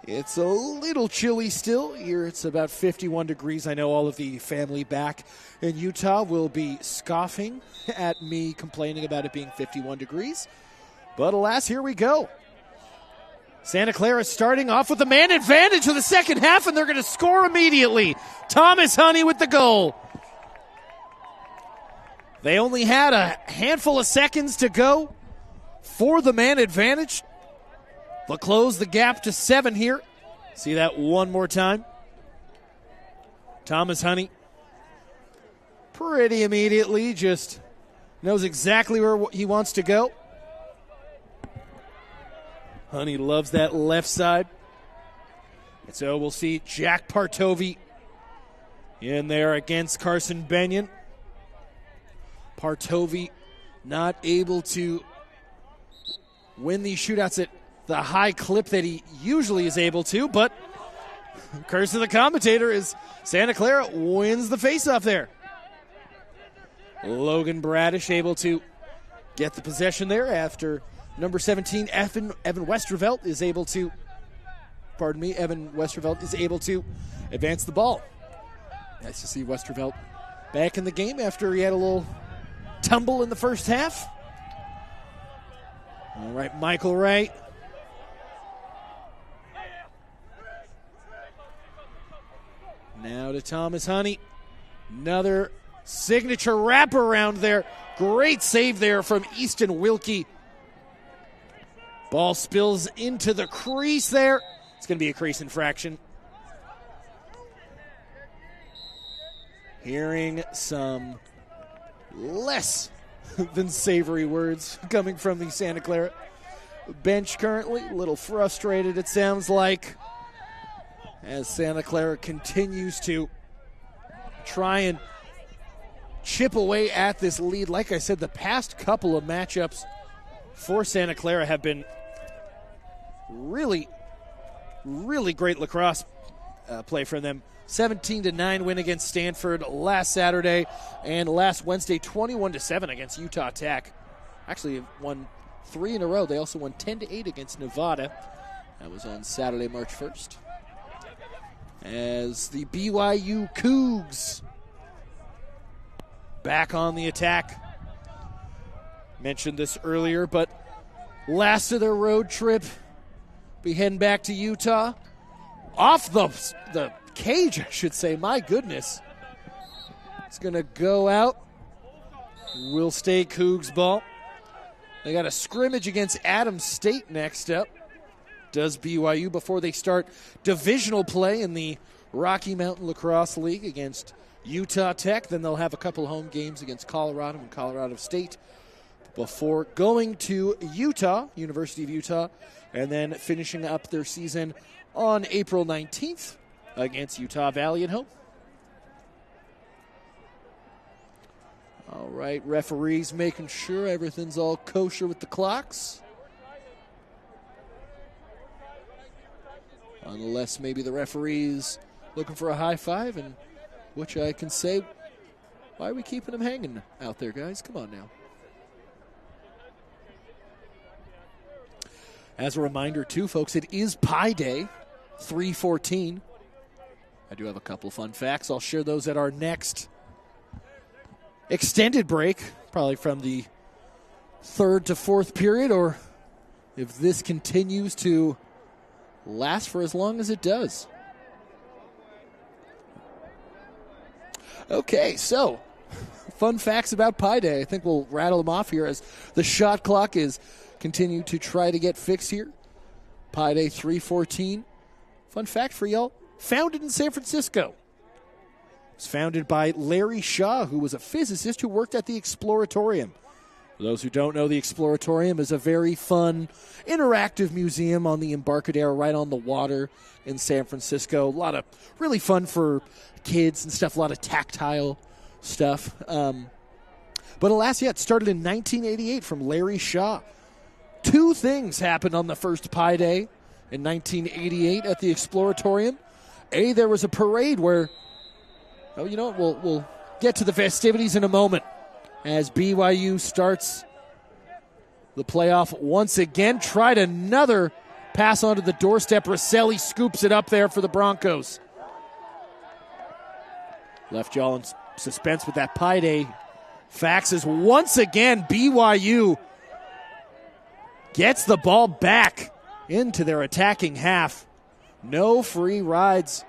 It's a little chilly still here. It's about 51 degrees. I know all of the family back in Utah will be scoffing at me complaining about it being 51 degrees. But alas, here we go. Santa Clara starting off with the man advantage for the second half, and they're going to score immediately. Thomas Honey with the goal. They only had a handful of seconds to go for the man advantage. They'll close the gap to 7 here. See that one more time. Thomas Honey pretty immediately just knows exactly where he wants to go. Honey loves that left side. And so we'll see Jack Partovi in there against Carson Benyon. Partovi not able to win these shootouts at the high clip that he usually is able to, but curse of the commentator is Santa Clara wins the faceoff there. Logan Bradish able to get the possession there after number 17, Evan Westervelt is able to, Evan Westervelt is able to advance the ball. Nice to see Westervelt back in the game after he had a little tumble in the first half. All right, Michael Wright. Now to Thomas Honey. Another signature wraparound there. Great save there from Easton Wilkie. Ball spills into the crease there. It's going to be a crease infraction. Hearing some less than savory words coming from the Santa Clara bench currently. A little frustrated, it sounds like, as Santa Clara continues to try and chip away at this lead. Like I said, the past couple of matchups for Santa Clara have been really, really great lacrosse play from them. 17-9 win against Stanford last Saturday, and last Wednesday 21-7 against Utah Tech. Actually won 3 in a row. They also won 10-8 against Nevada. That was on Saturday, March 1st. As the BYU Cougs back on the attack. Mentioned this earlier, but last of their road trip, be heading back to Utah. Off the cage, I should say. My goodness. It's going to go out. Will stay Cougs ball. They got a scrimmage against Adams State next up. Does BYU before they start divisional play in the Rocky Mountain Lacrosse League against Utah Tech. Then they'll have a couple home games against Colorado and Colorado State before going to Utah, University of Utah, and then finishing up their season on April 19th against Utah Valley at home. All right, referees making sure everything's all kosher with the clocks. Unless maybe the referee's looking for a high five, and which I can say, why are we keeping them hanging out there, guys? Come on now. As a reminder, too, folks, it is Pi Day, 3/14. I do have a couple of fun facts. I'll share those at our next extended break, probably from the 3rd to 4th period, or if this continues to last for as long as it does. Okay, so fun facts about Pi Day. I think we'll rattle them off here as the shot clock is continue to try to get fixed here. Pi Day 3/14. Fun fact for y'all, founded in San Francisco. It was founded by Larry Shaw, who was a physicist who worked at the Exploratorium. For those who don't know, the Exploratorium is a very fun, interactive museum on the Embarcadero, right on the water in San Francisco. A lot of really fun for kids and stuff, a lot of tactile stuff. But alas, yeah, it started in 1988 from Larry Shaw. 2 things happened on the first Pi Day in 1988 at the Exploratorium. There was a parade where, we'll get to the festivities in a moment. as BYU starts the playoff once again. Tried another pass onto the doorstep. Rosselli scoops it up there for the Broncos. Left y'all in suspense with that Pi Day. Faxes once again. BYU gets the ball back into their attacking half. No free rides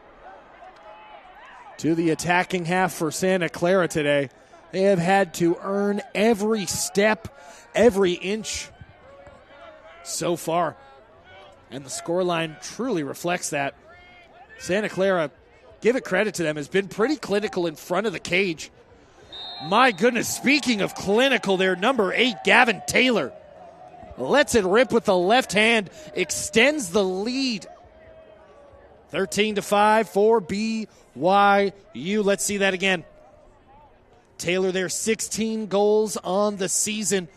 to the attacking half for Santa Clara today. They have had to earn every step, every inch so far. And the scoreline truly reflects that. Santa Clara, give it credit to them, has been pretty clinical in front of the cage. My goodness, speaking of clinical, their number 8, Gavin Taylor, lets it rip with the left hand, extends the lead. 13-5 for BYU. Let's see that again. Taylor there, 16 goals on the season.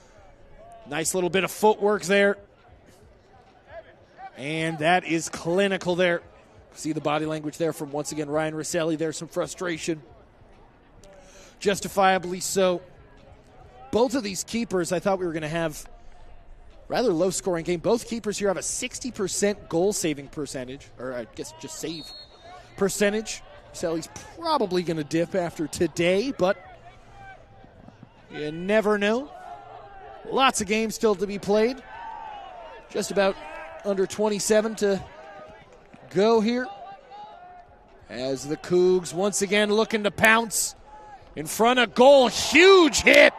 Nice little bit of footwork there. And that is clinical there. See the body language there from, once again, Ryan Rosselli. There's some frustration. Justifiably so. Both of these keepers, I thought we were going to have rather low-scoring game. Both keepers here have a 60% goal-saving percentage, or I guess just save percentage. Rosselli's probably going to dip after today, but you never know. Lots of games still to be played. Just about under 27 to go here. As the Cougs once again looking to pounce in front of goal. Huge hit.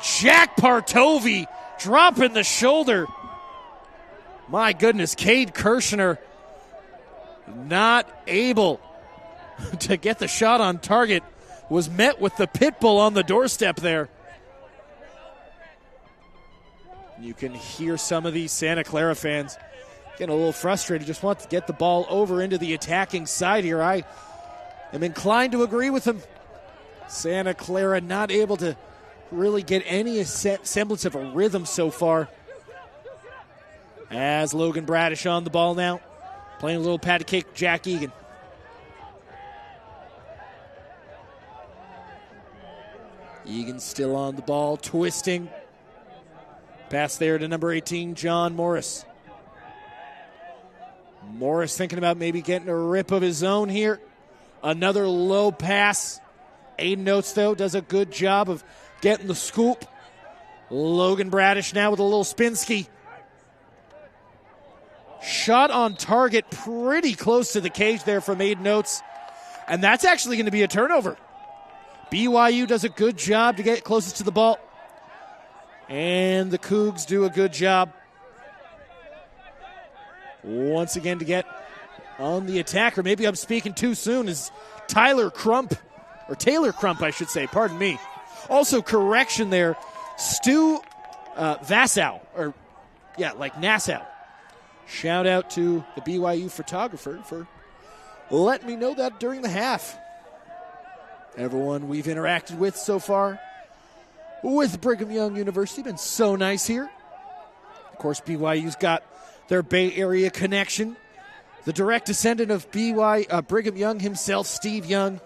Jack Partovi dropping the shoulder. My goodness, Cade Kirshner not able to get the shot on target. Was met with the pit bull on the doorstep there. You can hear some of these Santa Clara fans getting a little frustrated. Just want to get the ball over into the attacking side here. I am inclined to agree with them. Santa Clara not able to really get any semblance of a rhythm so far. As Logan Bradish on the ball now. Playing a little patty cake with Jack Egan. Egan still on the ball, twisting. Pass there to number 18, John Morris. Morris thinking about maybe getting a rip of his own here. Another low pass. Aiden Oates, though, does a good job of getting the scoop. Logan Bradish now with a little spin ski. Shot on target pretty close to the cage there from Aiden Oates. And that's actually going to be a turnover. BYU does a good job to get closest to the ball. And the Cougs do a good job once again to get on the attack. Or maybe I'm speaking too soon, is Taylor Crump, I should say, pardon me. Also, correction there, Stu Vassow, like Nassau. Shout out to the BYU photographer for letting me know that during the half. Everyone we've interacted with so far with Brigham Young University been so nice here. Of course, BYU's got their Bay Area connection. The direct descendant of Brigham Young himself, Steve Young,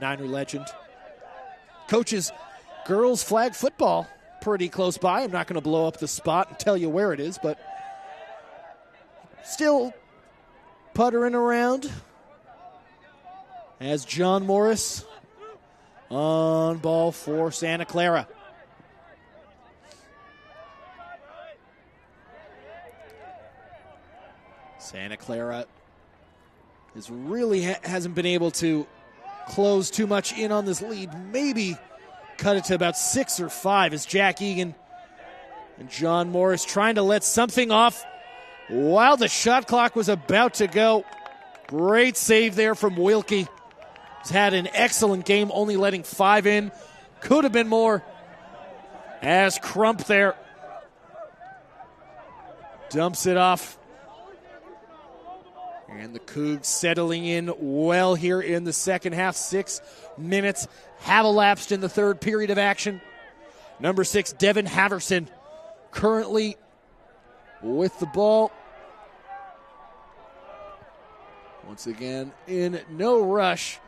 Niner legend. Coaches girls flag football pretty close by. I'm not going to blow up the spot and tell you where it is, but still puttering around as John Morris on ball for Santa Clara. Santa Clara hasn't been able to close too much in on this lead. Maybe cut it to about 6 or 5 as Jack Egan and John Morris trying to let something off while the shot clock was about to go. Great save there from Wilkie. He's had an excellent game, only letting 5 in. Could have been more. As Crump there dumps it off. And the Cougs settling in well here in the second half. 6 minutes have elapsed in the third period of action. Number 6, Devin Haverson, currently with the ball. Once again, in no rush.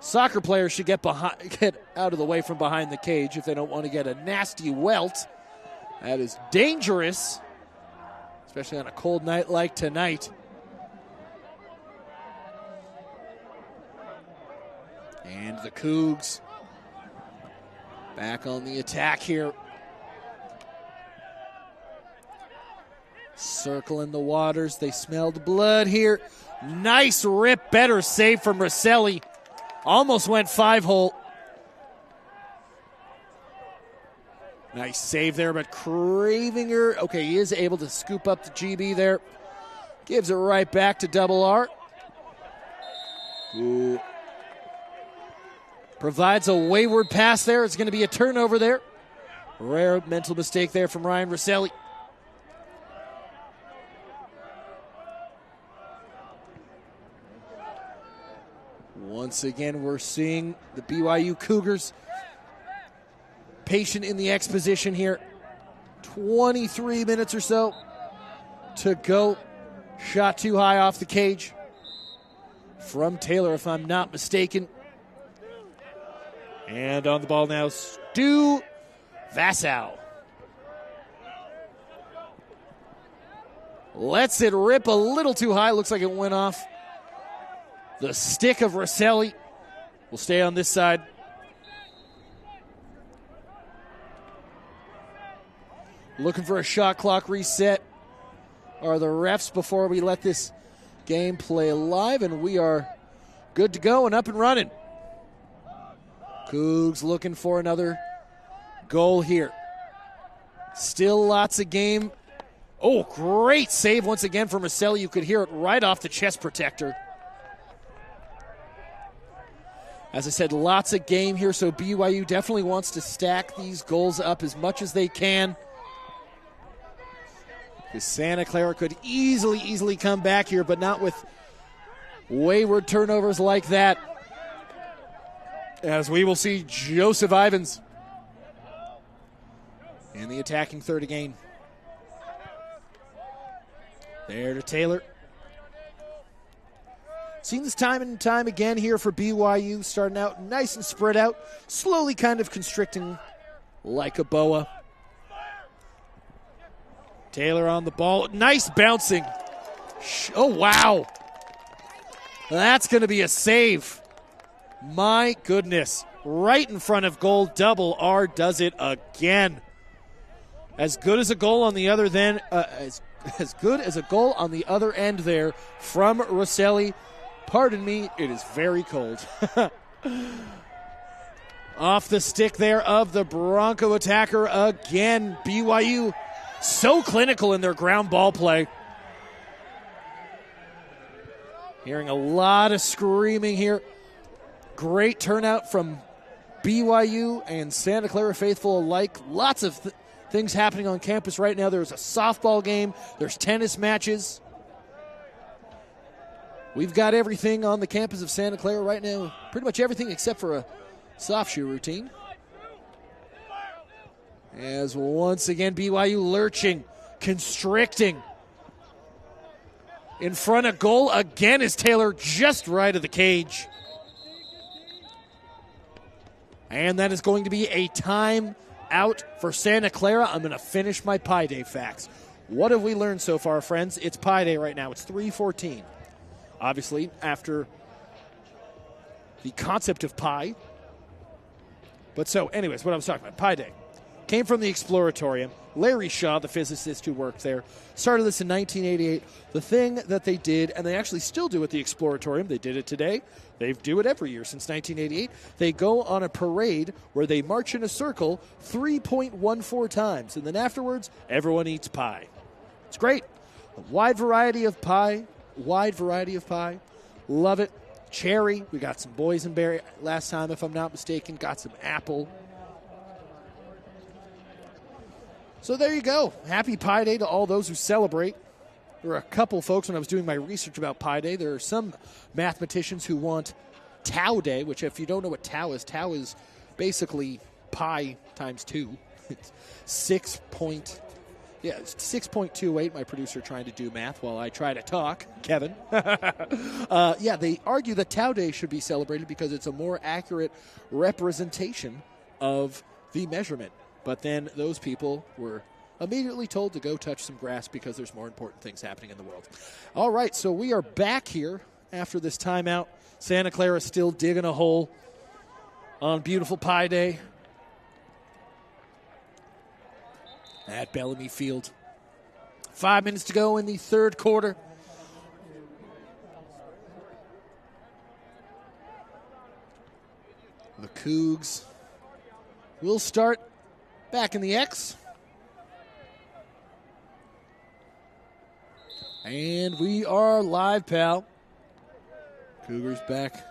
Soccer players should get out of the way from behind the cage if they don't want to get a nasty welt. That is dangerous, especially on a cold night like tonight. And the Cougs back on the attack here. Circling the waters. They smelled blood here. Nice rip. Better save from Rosselli. Almost went 5-hole. Nice save there, but Cravinger, okay, he is able to scoop up the GB there. Gives it right back to Double R. Ooh. Provides a wayward pass there. It's going to be a turnover there. Rare mental mistake there from Ryan Rosselli. Once again, we're seeing the BYU Cougars patient in the X position here. 23 minutes or so to go. Shot too high off the cage from Taylor, if I'm not mistaken. And on the ball now, Stu Vassau. Lets it rip a little too high. Looks like it went off the stick of Rosselli. Will stay on this side. Looking for a shot clock reset. Are the refs before we let this game play live, and we are good to go and up and running. Cougs looking for another goal here. Still lots of game. Oh, great save once again from Rosselli. You could hear it right off the chest protector. As I said, lots of game here, so BYU definitely wants to stack these goals up as much as they can. Because Santa Clara could easily come back here, but not with wayward turnovers like that. As we will see Joseph Ivins in the attacking third again. There to Taylor. Seen this time and time again here for BYU, starting out nice and spread out, slowly kind of constricting like a boa. Taylor on the ball. Nice bouncing. Oh, wow. That's going to be a save. My goodness. Right in front of goal. Double R does it again. As good as a goal on the other as good as a goal on the other end there from Rosselli. Pardon me, it is very cold. Off the stick there of the Bronco attacker again. BYU so clinical in their ground ball play. Hearing a lot of screaming here. Great turnout from BYU and Santa Clara faithful alike. Lots of things happening on campus right now. There's a softball game. There's tennis matches. We've got everything on the campus of Santa Clara right now. Pretty much everything except for a soft shoe routine. As once again, BYU lurching, constricting. In front of goal again is Taylor, just right of the cage. And that is going to be a time out for Santa Clara. I'm going to finish my Pi Day facts. What have we learned so far, friends? It's Pi Day right now. It's 3:14. Obviously, after the concept of pi. But so, anyways, what I was talking about, Pi Day. Came from the Exploratorium. Larry Shaw, the physicist who worked there, started this in 1988. The thing that they did, and they actually still do at the Exploratorium, they did it today, they do it every year since 1988, they go on a parade where they march in a circle 3.14 times, and then afterwards, everyone eats pie. It's great. A wide variety of pie. Love it. Cherry. We got some boysenberry last time, if I'm not mistaken. Got some apple. So there you go. Happy Pi Day to all those who celebrate. There were a couple folks when I was doing my research about Pi Day. There are some mathematicians who want Tau Day, which if you don't know what Tau is basically pi times 2. It's Yeah, it's 6.28, my producer trying to do math while I try to talk. Kevin. Yeah, they argue that Tau Day should be celebrated because it's a more accurate representation of the measurement. But then those people were immediately told to go touch some grass because there's more important things happening in the world. All right, so we are back here after this timeout. Santa Clara still digging a hole on beautiful Pi Day at Bellomy Field. 5 minutes to go in the third quarter. The Cougs will start back in the X. And we are live, pal. Cougars back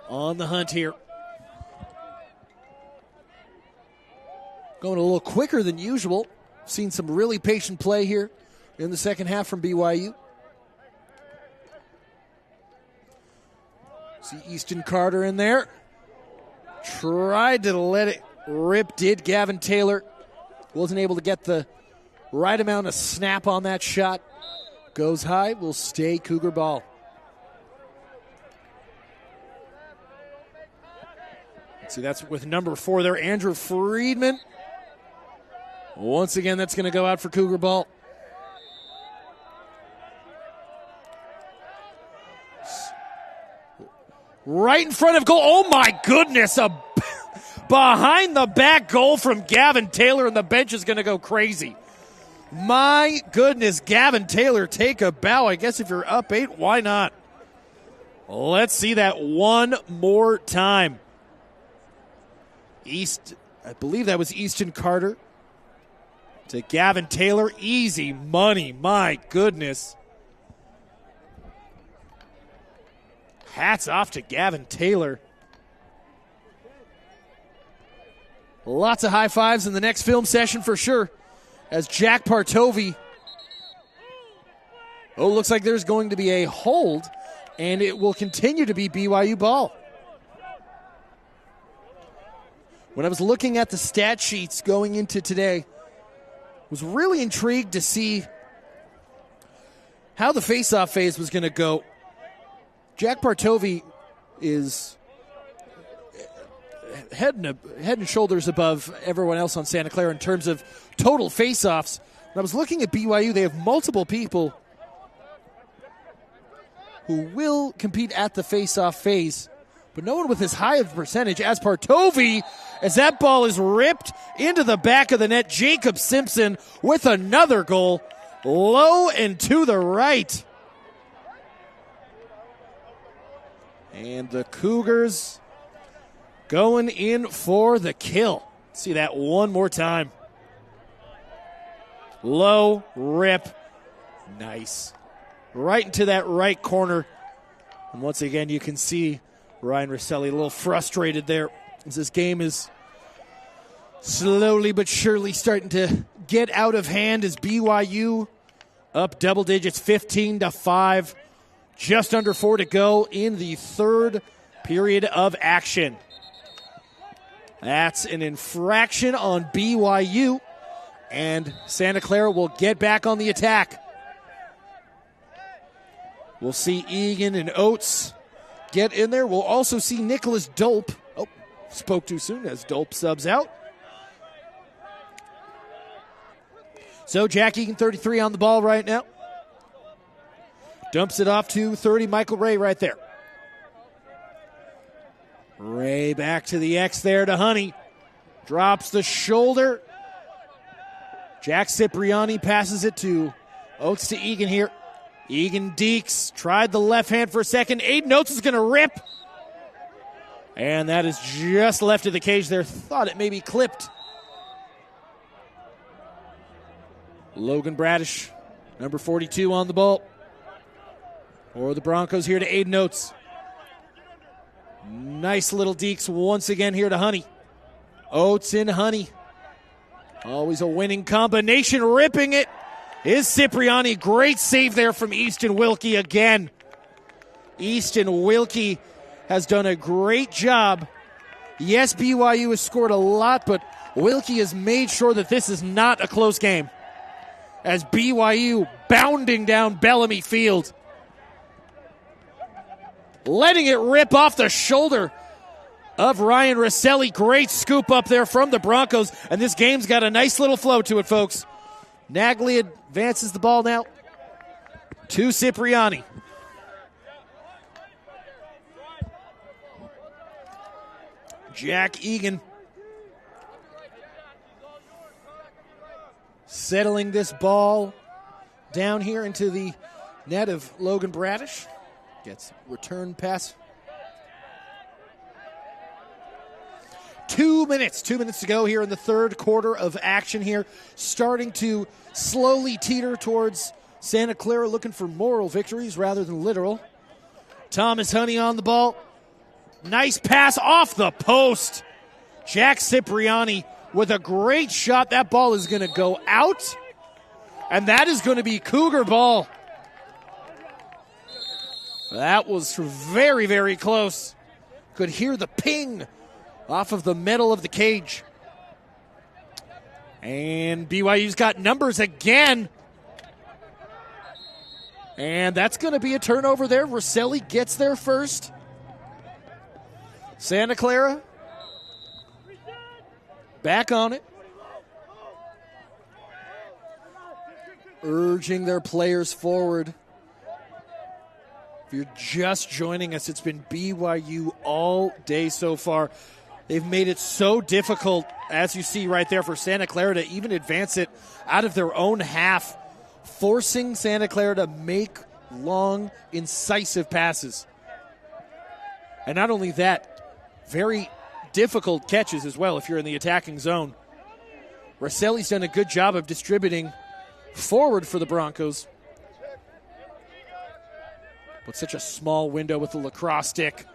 on the hunt here. Going a little quicker than usual. Seen some really patient play here in the second half from BYU. See Easton Carter in there. Tried to let it rip, did Gavin Taylor. Wasn't able to get the right amount of snap on that shot. Goes high, will stay Cougar ball. See, that's with number 4 there, Andrew Friedman. Once again, that's going to go out for Cougar ball. Right in front of goal. Oh, my goodness. A behind-the-back goal from Gavin Taylor, and the bench is going to go crazy. My goodness, Gavin Taylor, take a bow. I guess if you're up 8, why not? Let's see that one more time. I believe that was Easton Carter to Gavin Taylor. Easy money, my goodness. Hats off to Gavin Taylor. Lots of high fives in the next film session for sure. As Jack Partovi. Oh, looks like there's going to be a hold, and it will continue to be BYU ball. When I was looking at the stat sheets going into today, was really intrigued to see how the face-off phase was going to go. Jack Partovi is head and shoulders above everyone else on Santa Clara in terms of total face-offs. When I was looking at BYU, they have multiple people who will compete at the face-off phase, but no one with as high of a percentage as Partovi, as that ball is ripped into the back of the net. Jacob Simpson with another goal, low and to the right. And the Cougars going in for the kill. See that one more time. Low, rip, nice. Right into that right corner. And once again, you can see Ryan Rosselli a little frustrated there as this game is slowly but surely starting to get out of hand as BYU up double digits, 15-5. Just under 4 to go in the third period of action. That's an infraction on BYU, and Santa Clara will get back on the attack. We'll see Egan and Oates get in there. We'll also see Nicholas Dolp. Oh, spoke too soon as Dolp subs out. So Jack Egan, 33 on the ball right now. Dumps it off to 30, Michael Ray right there. Ray back to the X there to Honey. Drops the shoulder. Jack Cipriani passes it to Oates to Egan here. Egan Deeks tried the left hand for a second. Aiden Oates is going to rip. And that is just left of the cage there. Thought it may be clipped. Logan Bradish, number 42 on the ball. For the Broncos here to Aiden Oates. Nice little Deeks once again here to Honey. Oates and Honey. Always a winning combination. Ripping it is Cipriani. Great save there from Easton Wilkie again. Easton Wilkie has done a great job. Yes, BYU has scored a lot, but Wilkie has made sure that this is not a close game. as BYU bounding down Bellomy Field. Letting it rip off the shoulder of Ryan Rosselli. Great scoop up there from the Broncos, and this game's got a nice little flow to it, folks. Nagley advances the ball now to Cipriani. Jack Egan settling this ball down here into the net of Logan Bradish. Gets return pass. 2 minutes to go here in the third quarter of action here. Starting to slowly teeter towards Santa Clara, looking for moral victories rather than literal. Thomas Honey on the ball. Nice pass off the post. Jack Cipriani with a great shot. That ball is going to go out, and that is going to be Cougar ball. That was very, very close. Could hear the ping off of the metal of the cage. And BYU's got numbers again. And that's going to be a turnover there. Rosselli gets there first. Santa Clara back on it. Urging their players forward. If you're just joining us, it's been BYU all day so far. They've made it so difficult, as you see right there, for Santa Clara to even advance it out of their own half, forcing Santa Clara to make long, incisive passes. And not only that, very difficult catches as well if you're in the attacking zone. Rosselli's done a good job of distributing forward for the Broncos. But such a small window with the lacrosse stick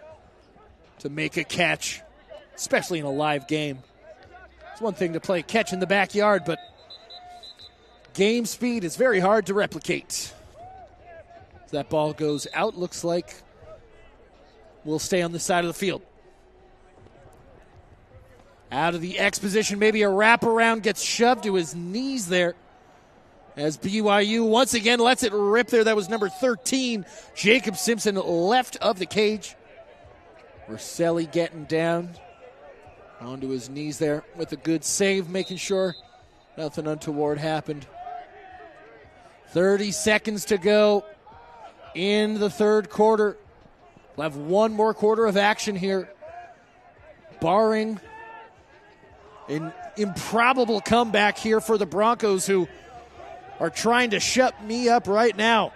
to make a catch, especially in a live game. It's one thing to play catch in the backyard, but game speed is very hard to replicate. As that ball goes out, looks like we'll stay on the side of the field. Out of the X position, maybe a wraparound, gets shoved to his knees there. As BYU once again lets it rip there. That was number 13, Jacob Simpson, left of the cage. Rosselli getting down onto his knees there with a good save, making sure nothing untoward happened. 30 seconds to go in the third quarter. We'll have one more quarter of action here, barring an improbable comeback here for the Broncos, who are trying to shut me up right now.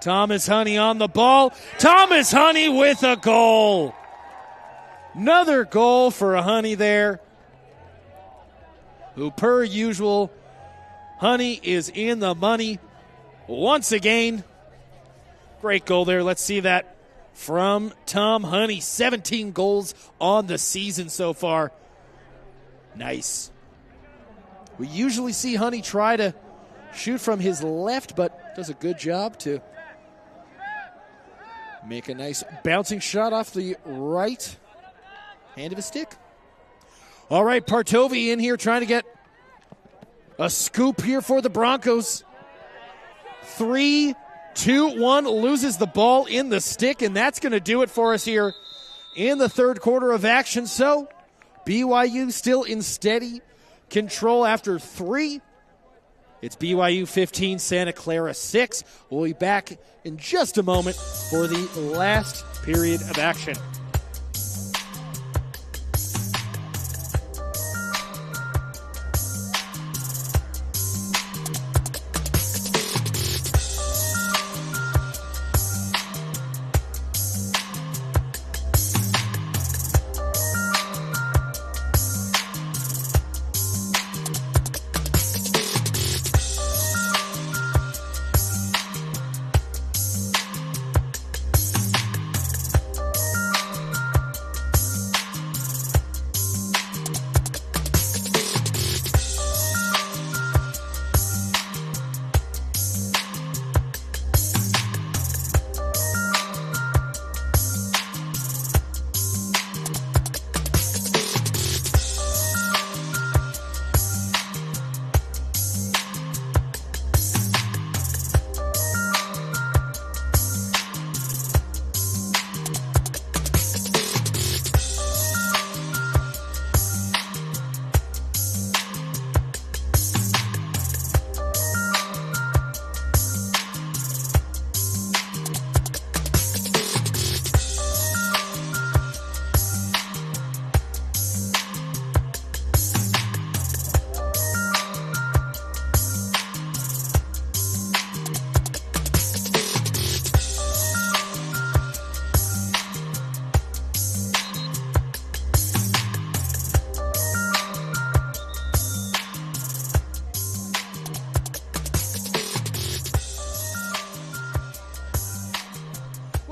Thomas Honey on the ball. Thomas Honey with a goal. Another goal for a Honey there, who, per usual, Honey is in the money once again. Great goal there. Let's see that from Tom Honey. 17 goals on the season so far. Nice. We usually see Honey try to shoot from his left, but does a good job to make a nice bouncing shot off the right hand of his stick. All right, Partovi in here trying to get a scoop here for the Broncos. 3-2-1, loses the ball in the stick, and that's going to do it for us here in the third quarter of action. So BYU still in steady control after 3. It's BYU 15, Santa Clara 6. We'll be back in just a moment for the last period of action.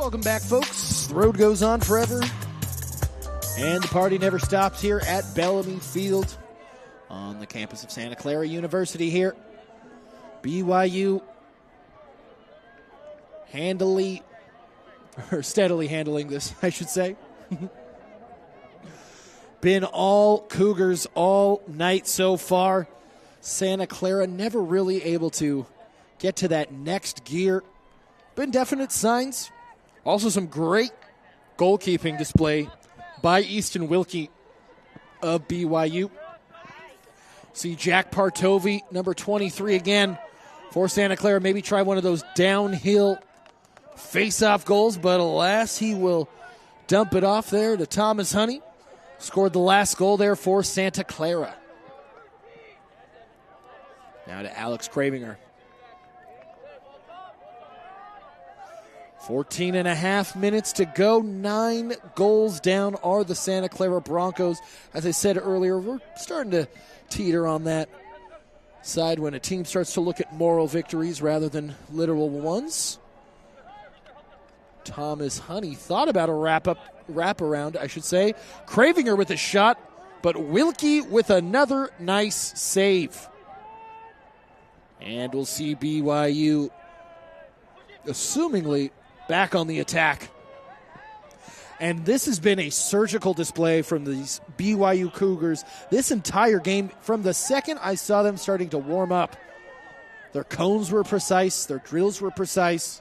Welcome back, folks. The road goes on forever, and the party never stops here at Bellomy Field on the campus of Santa Clara University here. BYU steadily handling this, I should say. Been all Cougars all night so far. Santa Clara never really able to get to that next gear. Been definite signs. Also some great goalkeeping display by Easton Wilkie of BYU. See Jack Partovi, number 23 again for Santa Clara. Maybe try one of those downhill face-off goals, but alas, he will dump it off there to Thomas Honey. Scored the last goal there for Santa Clara. Now to Alex Cravinger. 14 and a half minutes to go. 9 goals down are the Santa Clara Broncos. As I said earlier, we're starting to teeter on that side when a team starts to look at moral victories rather than literal ones. Thomas Honey thought about a wraparound, I should say. Cravinger with a shot, but Wilkie with another nice save. And we'll see BYU assumingly back on the attack. And this has been a surgical display from these BYU Cougars this entire game. From the second I saw them starting to warm up, their cones were precise, their drills were precise.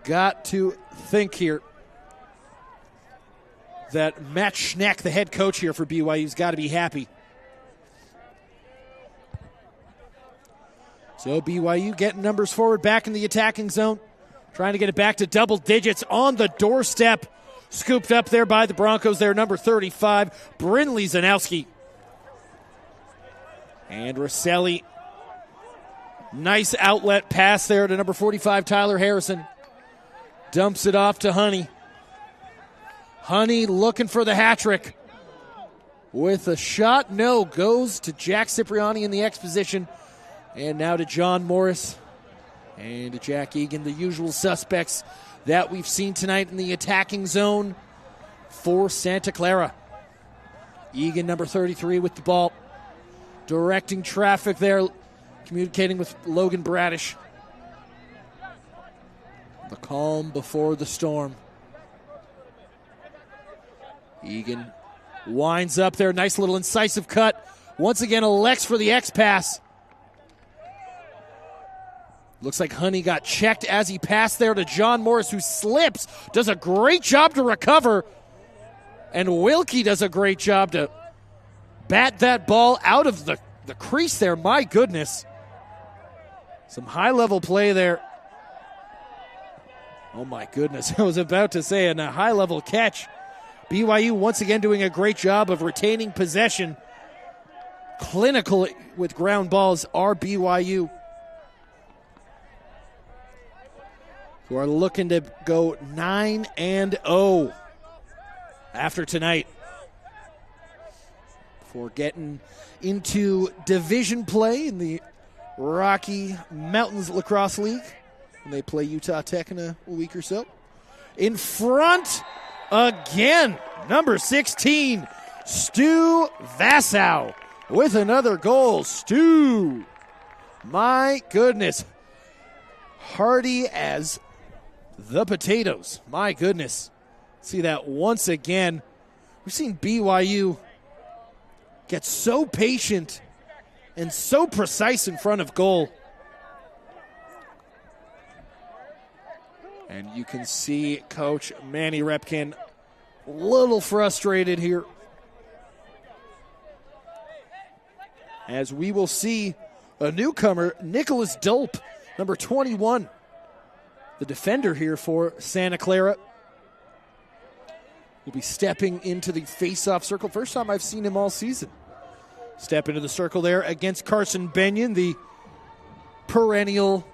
Got to think here that Matt Schneck, the head coach here for BYU, has got to be happy. So BYU getting numbers forward back in the attacking zone. Trying to get it back to double digits on the doorstep. Scooped up there by the Broncos there, number 35, Brinley Zanowski. And Rosselli. Nice outlet pass there to number 45, Tyler Harrison. Dumps it off to Honey. Honey looking for the hat trick. With a shot, no, goes to Jack Cipriani in the X position. And now to John Morris and to Jack Egan, the usual suspects that we've seen tonight in the attacking zone for Santa Clara. Egan, number 33, with the ball. Directing traffic there, communicating with Logan Bradish. The calm before the storm. Egan winds up there, nice little incisive cut. Once again, elects for the X pass. Looks like Honey got checked as he passed there to John Morris, who slips, does a great job to recover. And Wilkie does a great job to bat that ball out of the crease there. My goodness. Some high-level play there. Oh, my goodness. I was about to say, a high-level catch. BYU once again doing a great job of retaining possession. Clinical with ground balls are BYU, who are looking to go 9-0 after tonight, before getting into division play in the Rocky Mountains Lacrosse League, when they play Utah Tech in a week or so. In front again, number 16, Stu Vassow with another goal. Stu, my goodness, hardy as the potatoes. My goodness. See that once again. We've seen BYU get so patient and so precise in front of goal. And you can see Coach Manny Repkin a little frustrated here, as we will see a newcomer, Nicholas Dolp, number 21, the defender here for Santa Clara, will be stepping into the face-off circle. First time I've seen him all season. Step into the circle there against Carson Benyon, the perennial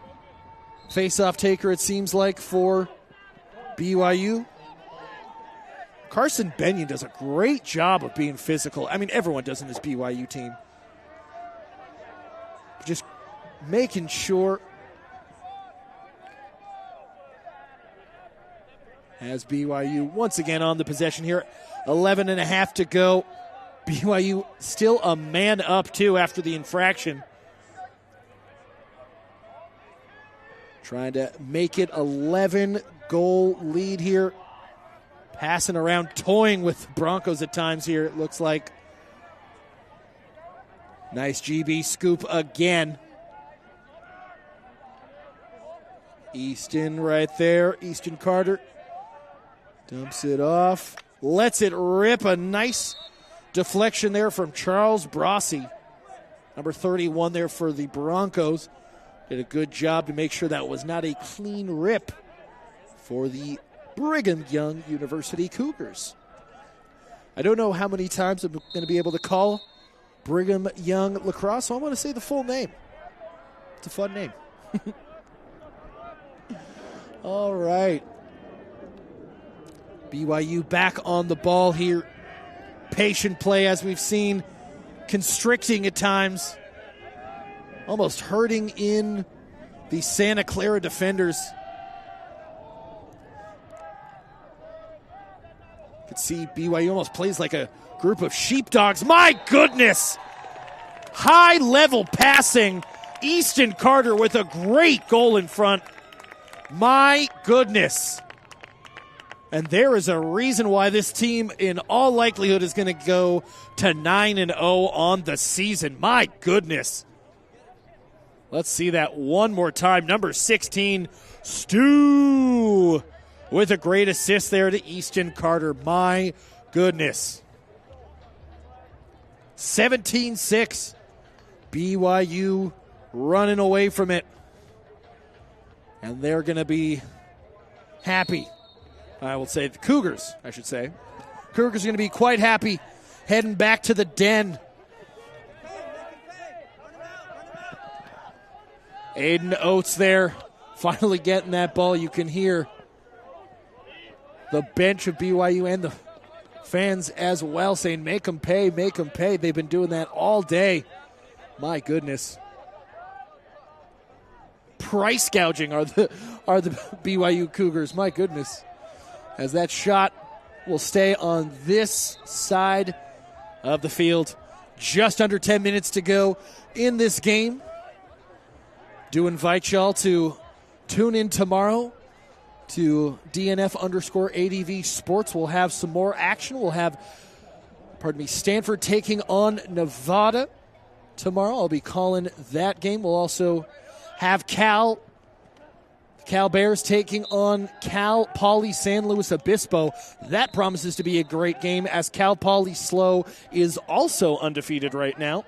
face-off taker, it seems like, for BYU. Carson Benyon does a great job of being physical. I mean, everyone does in this BYU team. Just making sure As BYU once again on the possession here. 11 and a half to go. BYU still a man up, too, after the infraction. Trying to make it 11-goal lead here. Passing around, toying with Broncos at times here, it looks like. Nice GB scoop again. Easton right there. Easton Carter dumps it off. Lets it rip. A nice deflection there from Charles Brossi. Number 31 there for the Broncos. Did a good job to make sure that was not a clean rip for the Brigham Young University Cougars. I don't know how many times I'm going to be able to call Brigham Young Lacrosse, so I want to say the full name. It's a fun name. All right. BYU back on the ball here. Patient play, as we've seen, constricting at times. Almost hurting in the Santa Clara defenders. You can see BYU almost plays like a group of sheepdogs. My goodness! High-level passing. Easton Carter with a great goal in front. My goodness. And there is a reason why this team, in all likelihood, is going to go to 9-0 on the season. My goodness. Let's see that one more time. Number 16, Stu, with a great assist there to Easton Carter. My goodness. 17-6. BYU running away from it. And they're going to be happy. I will say the Cougars, I should say. Cougars are going to be quite happy heading back to the den. Aiden Oates there, finally getting that ball. You can hear the bench of BYU and the fans as well saying, make them pay, make them pay. They've been doing that all day. My goodness. Price gouging are the BYU Cougars. My goodness. As that shot will stay on this side of the field. Just under 10 minutes to go in this game. Do invite y'all to tune in tomorrow to DNF_ADV Sports. We'll have some more action. We'll have, Stanford taking on Nevada tomorrow. I'll be calling that game. We'll also have Cal Bears taking on Cal Poly San Luis Obispo. That promises to be a great game, as Cal Poly SLO is also undefeated right now.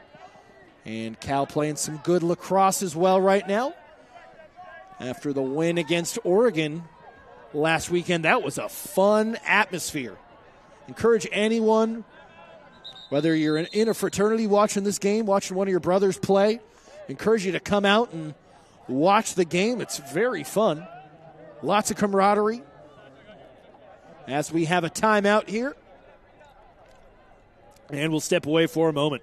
And Cal playing some good lacrosse as well right now. After the win against Oregon last weekend, that was a fun atmosphere. Encourage anyone, whether you're in a fraternity watching this game, watching one of your brothers play, encourage you to come out and watch the game. It's very fun. Lots of camaraderie. As we have a timeout here. And we'll step away for a moment.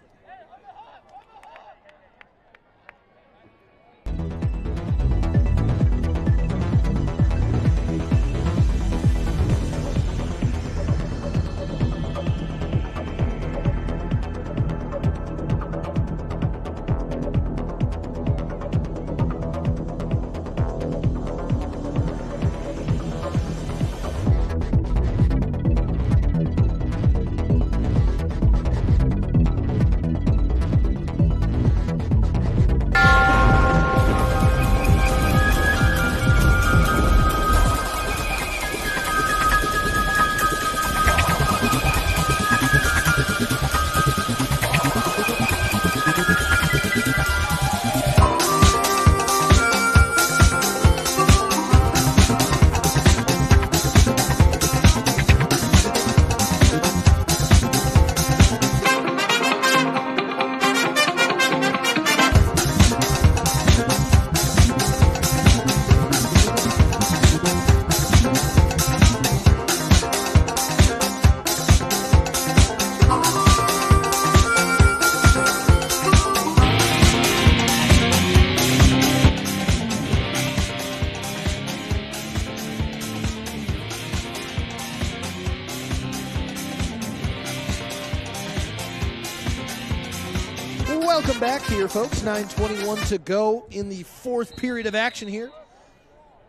Welcome back here, folks. 9:21 to go in the fourth period of action here.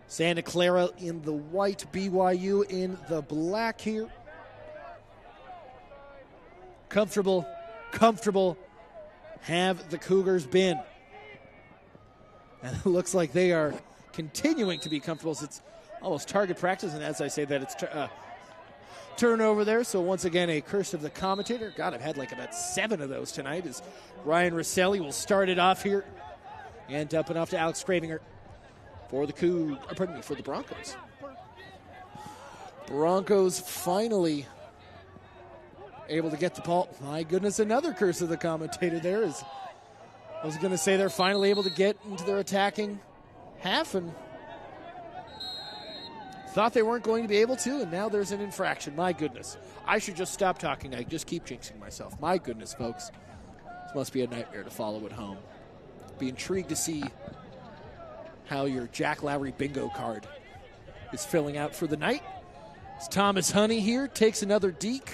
Santa Clara in the white, BYU in the black here. Comfortable have the Cougars been. And it looks like they are continuing to be comfortable. So it's almost target practice, and as I say that, it's turnover there. So once again, a curse of the commentator. God, I've had like about 7 of those tonight. As Ryan Rosselli will start it off here and dump it off to Alex Cravinger for the Broncos. Broncos finally able to get the ball. My goodness, another curse of the commentator there. I was going to say they're finally able to get into their attacking half and thought they weren't going to be able to, and now there's an infraction. My goodness. I should just stop talking. I just keep jinxing myself. My goodness, folks. This must be a nightmare to follow at home. Be intrigued to see how your Jack Lowry bingo card is filling out for the night. As Thomas Honey here takes another deke.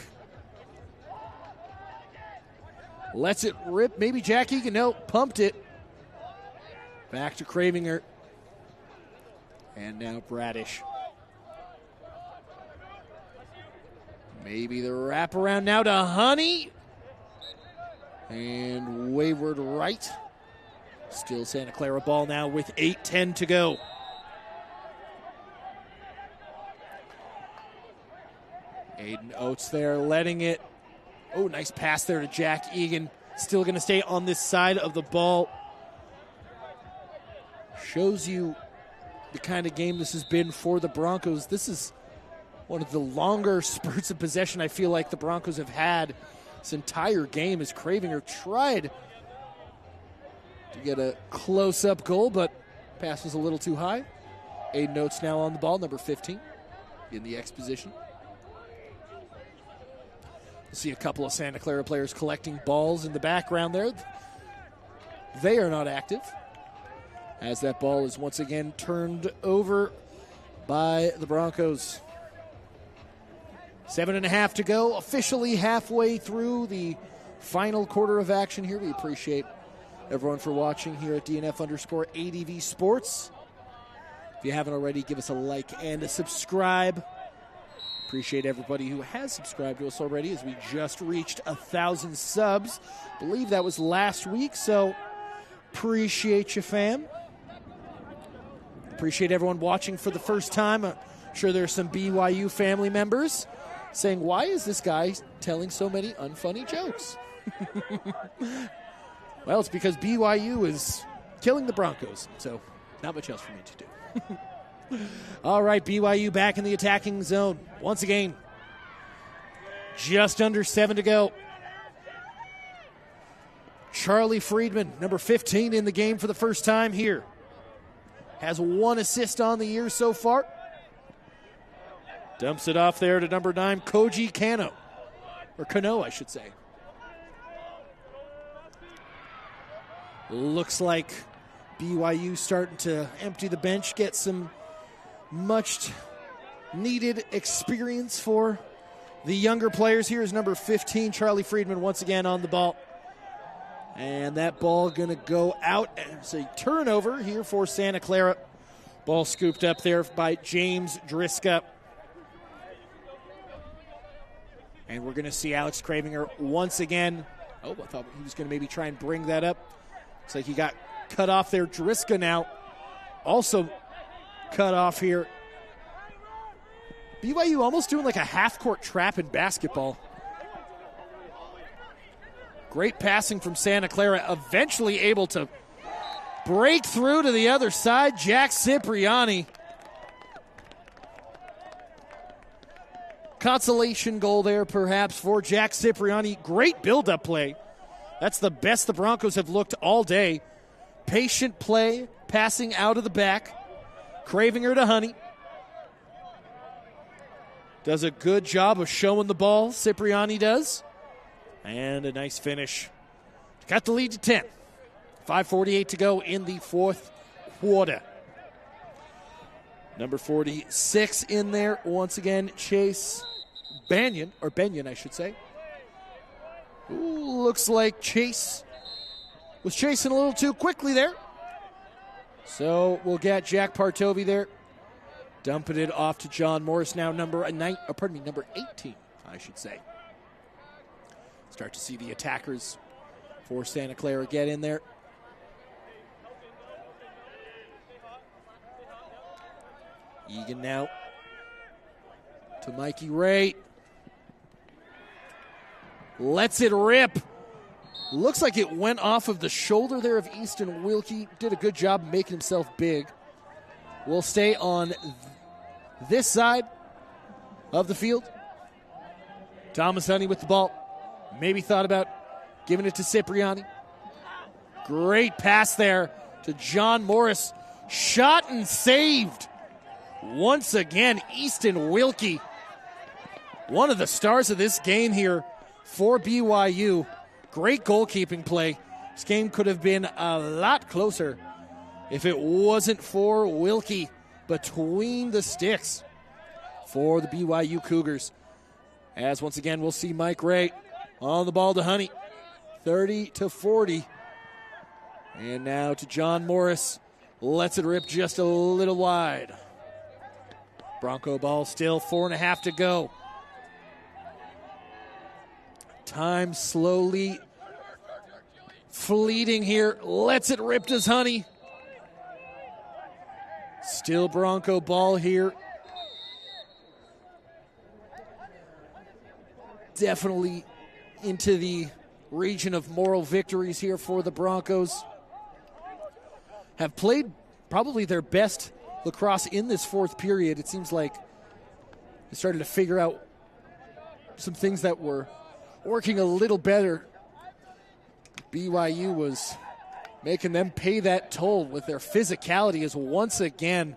Lets it rip. Maybe Jack Egan. No, pumped it. Back to Cravinger. And now Bradish. Maybe the wraparound now to Honey. And wayward right. Still Santa Clara ball now with 8:10 to go. Aiden Oates there letting it. Oh, nice pass there to Jack Egan. Still going to stay on this side of the ball. Shows you the kind of game this has been for the Broncos. This is one of the longer spurts of possession I feel like the Broncos have had this entire game, as Cravinger tried to get a close-up goal, but pass was a little too high. Aiden Oates now on the ball, number 15 in the X position. See a couple of Santa Clara players collecting balls in the background there. They are not active, as that ball is once again turned over by the Broncos. 7.5 to go, officially halfway through the final quarter of action here. We appreciate everyone for watching here at DNF_ADV Sports. If you haven't already, give us a like and a subscribe. Appreciate everybody who has subscribed to us already, as we just reached 1,000 subs. I believe that was last week, so appreciate you, fam. Appreciate everyone watching for the first time. I'm sure there's some BYU family members saying, why is this guy telling so many unfunny jokes? Well, it's because BYU is killing the Broncos, so not much else for me to do. All right, BYU back in the attacking zone once again. Just under 7 to go. Charlie Friedman, number 15 in the game for the first time here. Has 1 assist on the year so far. Dumps it off there to number 9, Koji Kano. Or Kano, I should say. Looks like BYU starting to empty the bench, get some much needed experience for the younger players. Here is number 15, Charlie Friedman, once again on the ball. And that ball going to go out. It's a turnover here for Santa Clara. Ball scooped up there by James Driska. And we're going to see Alex Cravinger once again. Oh, I thought he was going to maybe try and bring that up. Looks like he got cut off there. Driska now also cut off here. BYU almost doing like a half-court trap in basketball. Great passing from Santa Clara, eventually able to break through to the other side. Jack Cipriani. Consolation goal there perhaps for Jack Cipriani. Great build-up play. That's the best the Broncos have looked all day. Patient play, passing out of the back. Cravinger to Honey. Does a good job of showing the ball, Cipriani does. And a nice finish. Got the lead to 10. 5:48 to go in the fourth quarter. Number 46 in there. Once again, Chase Benyon, I should say. Ooh, looks like Chase was chasing a little too quickly there. So we'll get Jack Partovi there. Dumping it off to John Morris, now number 18, I should say. Start to see the attackers for Santa Clara get in there. Egan now to Mikey Ray. Lets it rip. Looks like it went off of the shoulder there of Easton Wilkie. Did a good job making himself big. We'll stay on this side of the field. Thomas Honey with the ball. Maybe thought about giving it to Cipriani. Great pass there to John Morris. Shot and saved. Once again, Easton Wilkie, one of the stars of this game here for BYU. Great goalkeeping play. This game could have been a lot closer if it wasn't for Wilkie between the sticks for the BYU Cougars. As once again, we'll see Mike Ray on the ball to Honey. 30-40. And now to John Morris. Lets it rip just a little wide. Bronco ball still 4.5 to go. Time slowly fleeting here. Lets it rip to Honey. Still Bronco ball here. Definitely into the region of moral victories here for the Broncos. Have played probably their best lacrosse in this fourth period. It seems like they started to figure out some things that were working a little better. BYU was making them pay that toll with their physicality, as once again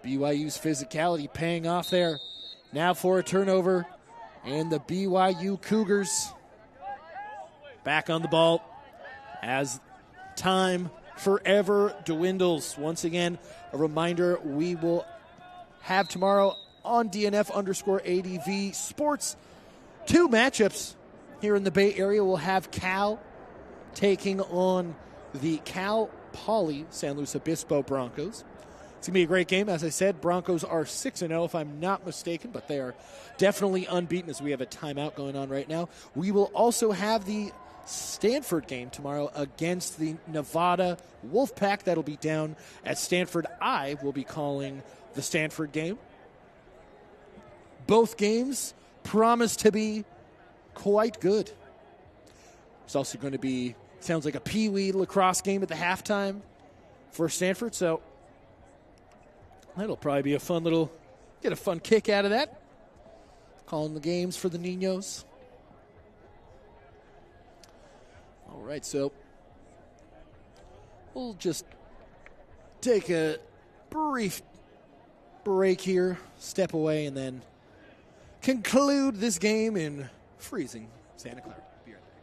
BYU's physicality paying off there. Now for a turnover, and the BYU Cougars back on the ball as time forever dwindles. Once again, a reminder, we will have tomorrow on DNF_ADV Sports 2 matchups here in the Bay Area. We'll have Cal taking on the Cal Poly San Luis Obispo Broncos. It's going to be a great game. As I said, Broncos are 6-0 if I'm not mistaken, but they are definitely unbeaten as we have a timeout going on right now. We will also have the Stanford game tomorrow against the Nevada Wolfpack. That'll be down at Stanford. I will be calling the Stanford game. Both games promise to be quite good. It's also going to be, sounds like a Pee-wee lacrosse game at the halftime for Stanford, so that'll probably be a fun little, get a fun kick out of that. Calling the games for the Niños. All right, so we'll just take a brief break here, step away, and then conclude this game in freezing Santa Clara. Be right back.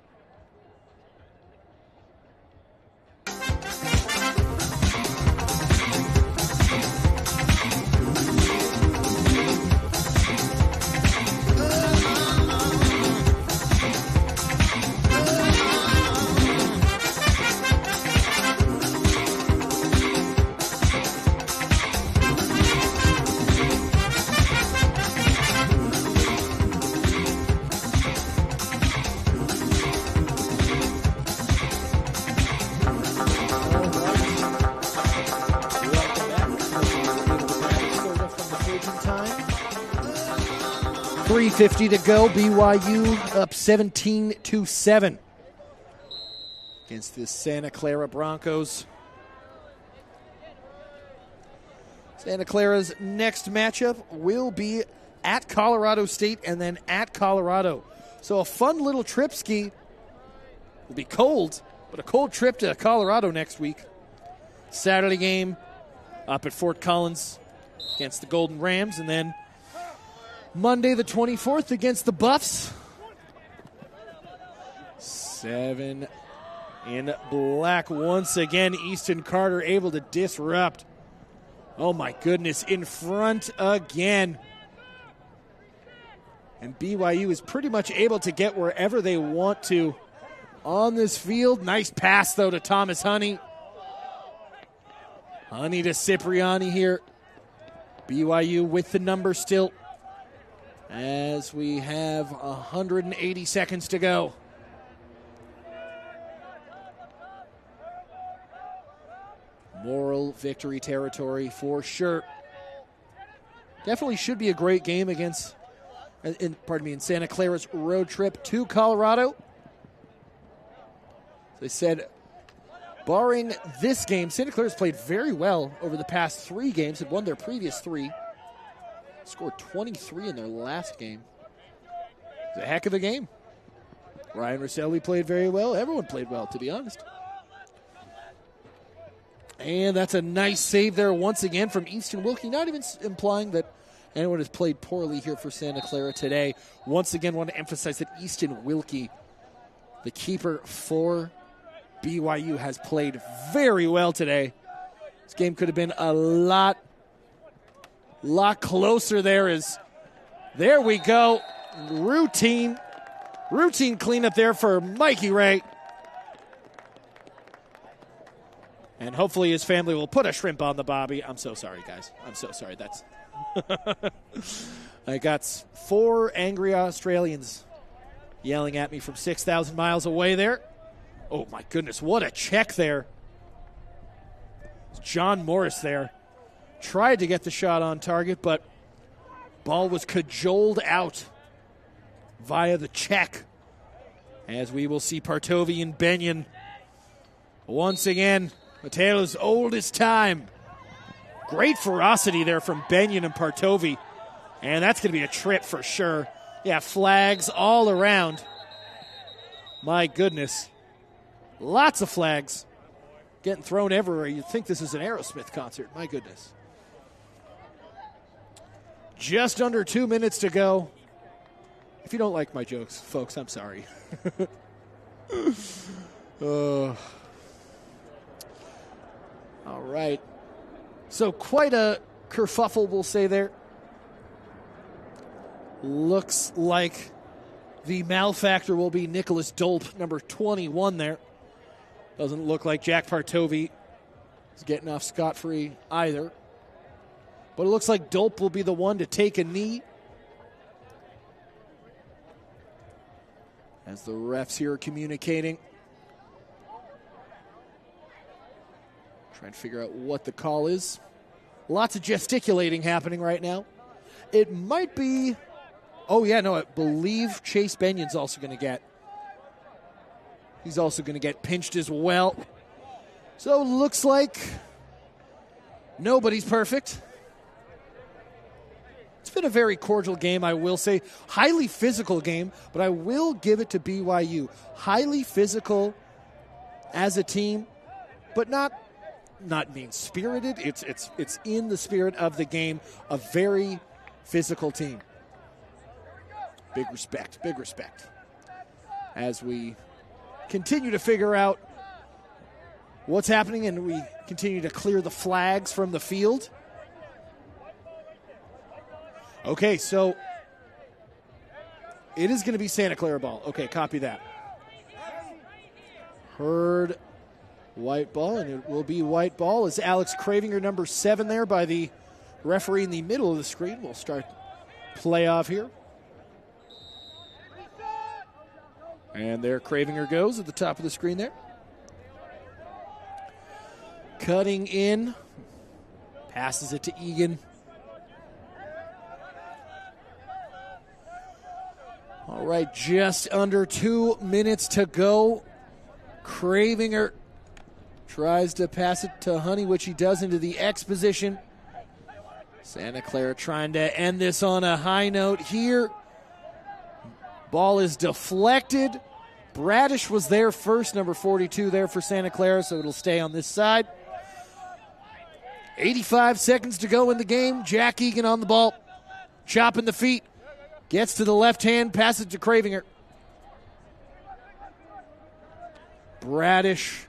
3:50 to go. BYU up 17-7 against the Santa Clara Broncos. Santa Clara's next matchup will be at Colorado State and then at Colorado. So a fun little trip ski. Will be cold, but a cold trip to Colorado next week. Saturday game up at Fort Collins against the Golden Rams, and then Monday the 24th against the Buffs. 7 in black once again. Easton Carter able to disrupt. Oh my goodness, in front again. And BYU is pretty much able to get wherever they want to on this field. Nice pass, though, to Thomas Honey. Honey to Cipriani here. BYU with the number still, as we have 180 seconds to go. Moral victory territory for sure. Definitely should be a great game against, in Santa Clara's road trip to Colorado. As I said, barring this game, Santa Clara's played very well over the past 3 games, had won their previous 3. Scored 23 in their last game. It's a heck of a game. Ryan Rosselli played very well. Everyone played well, to be honest. And that's a nice save there once again from Easton Wilkie, not even implying that anyone has played poorly here for Santa Clara today. Once again, want to emphasize that Easton Wilkie, the keeper for BYU, has played very well today. This game could have been a lot closer there. There we go. Routine cleanup there for Mikey Ray. And hopefully his family will put a shrimp on the bobby. I'm so sorry, guys. I'm so sorry. That's I got 4 angry Australians yelling at me from 6,000 miles away there. Oh, my goodness. What a check there. John Morris there. Tried to get the shot on target, but ball was cajoled out via the check. As we will see Partovi and Benyon once again. Mateo's oldest time. Great ferocity there from Benyon and Partovi. And that's going to be a trip for sure. Yeah, flags all around. My goodness. Lots of flags getting thrown everywhere. You'd think this is an Aerosmith concert. My goodness. Just under 2 minutes to go. If you don't like my jokes, folks, I'm sorry. All right. So quite a kerfuffle, we'll say there. Looks like the malefactor will be Nicholas Dolp, number 21 there. Doesn't look like Jack Partovi is getting off scot-free either. But it looks like Dolp will be the one to take a knee. As the refs here are communicating. Trying to figure out what the call is. Lots of gesticulating happening right now. It might be... Oh, yeah, no, I believe Chase Benyon's also going to get... He's also going to get pinched as well. So looks like nobody's perfect. It's been a very cordial game, I will say. Highly physical game, but I will give it to BYU. Highly physical as a team, but not mean-spirited. It's in the spirit of the game. A very physical team. Big respect. As we continue to figure out what's happening and we continue to clear the flags from the field. Okay, so it is going to be Santa Clara ball. Okay, copy that. Heard white ball, and it will be white ball as Alex Cravinger, number 7 there by the referee in the middle of the screen. We'll start play off here. And there Cravinger goes at the top of the screen there. Cutting in. Passes it to Egan. All right, just under 2 minutes to go. Cravinger tries to pass it to Honey, which he does into the X position. Santa Clara trying to end this on a high note here. Ball is deflected. Bradish was there first, number 42 there for Santa Clara, so it'll stay on this side. 85 seconds to go in the game. Jack Egan on the ball. Chopping the feet. Gets to the left hand, passes to Cravinger. Bradish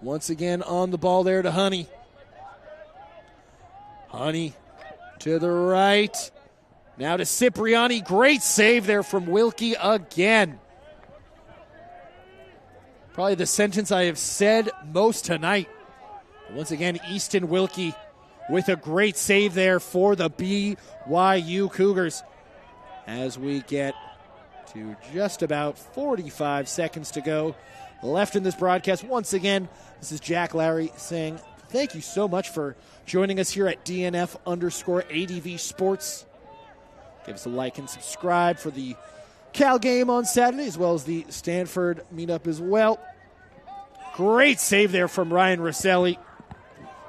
once again on the ball there to Honey. Honey to the right. Now to Cipriani. Great save there from Wilkie again. Probably the sentence I have said most tonight. Once again, Easton Wilkie with a great save there for the BYU Cougars. As we get to just about 45 seconds to go left in this broadcast. Once again, this is Jack Lowry saying thank you so much for joining us here at DNF_ADV Sports. Give us a like and subscribe for the Cal game on Saturday, as well as the Stanford meetup as well. Great save there from Ryan Rosselli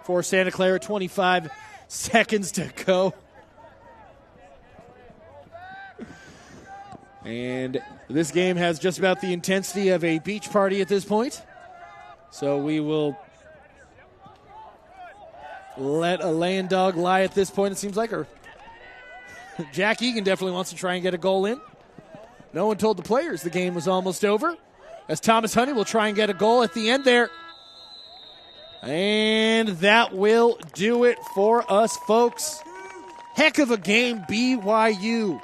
for Santa Clara. 25 seconds to go. And this game has just about the intensity of a beach party at this point. So we will let a laying dog lie at this point, it seems like. Or Jack Egan definitely wants to try and get a goal in. No one told the players the game was almost over, as Thomas Honey will try and get a goal at the end there. And that will do it for us, folks. Heck of a game, BYU.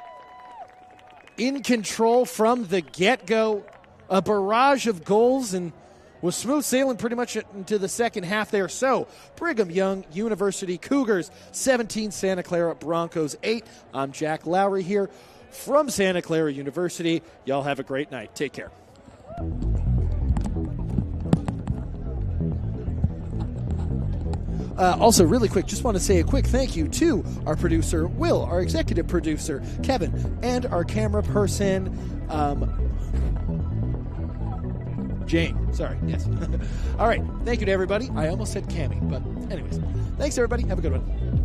In control from the get-go. A barrage of goals and was smooth sailing pretty much into the second half there. So, Brigham Young University Cougars 17, Santa Clara Broncos 8. I'm Jack Lowry here from Santa Clara University. Y'all have a great night. Take care. Also, really quick, just want to say a quick thank you to our producer, Will, our executive producer, Kevin, and our camera person, Jane. Sorry, yes. All right, thank you to everybody. I almost said Cammy, but anyways. Thanks, everybody. Have a good one.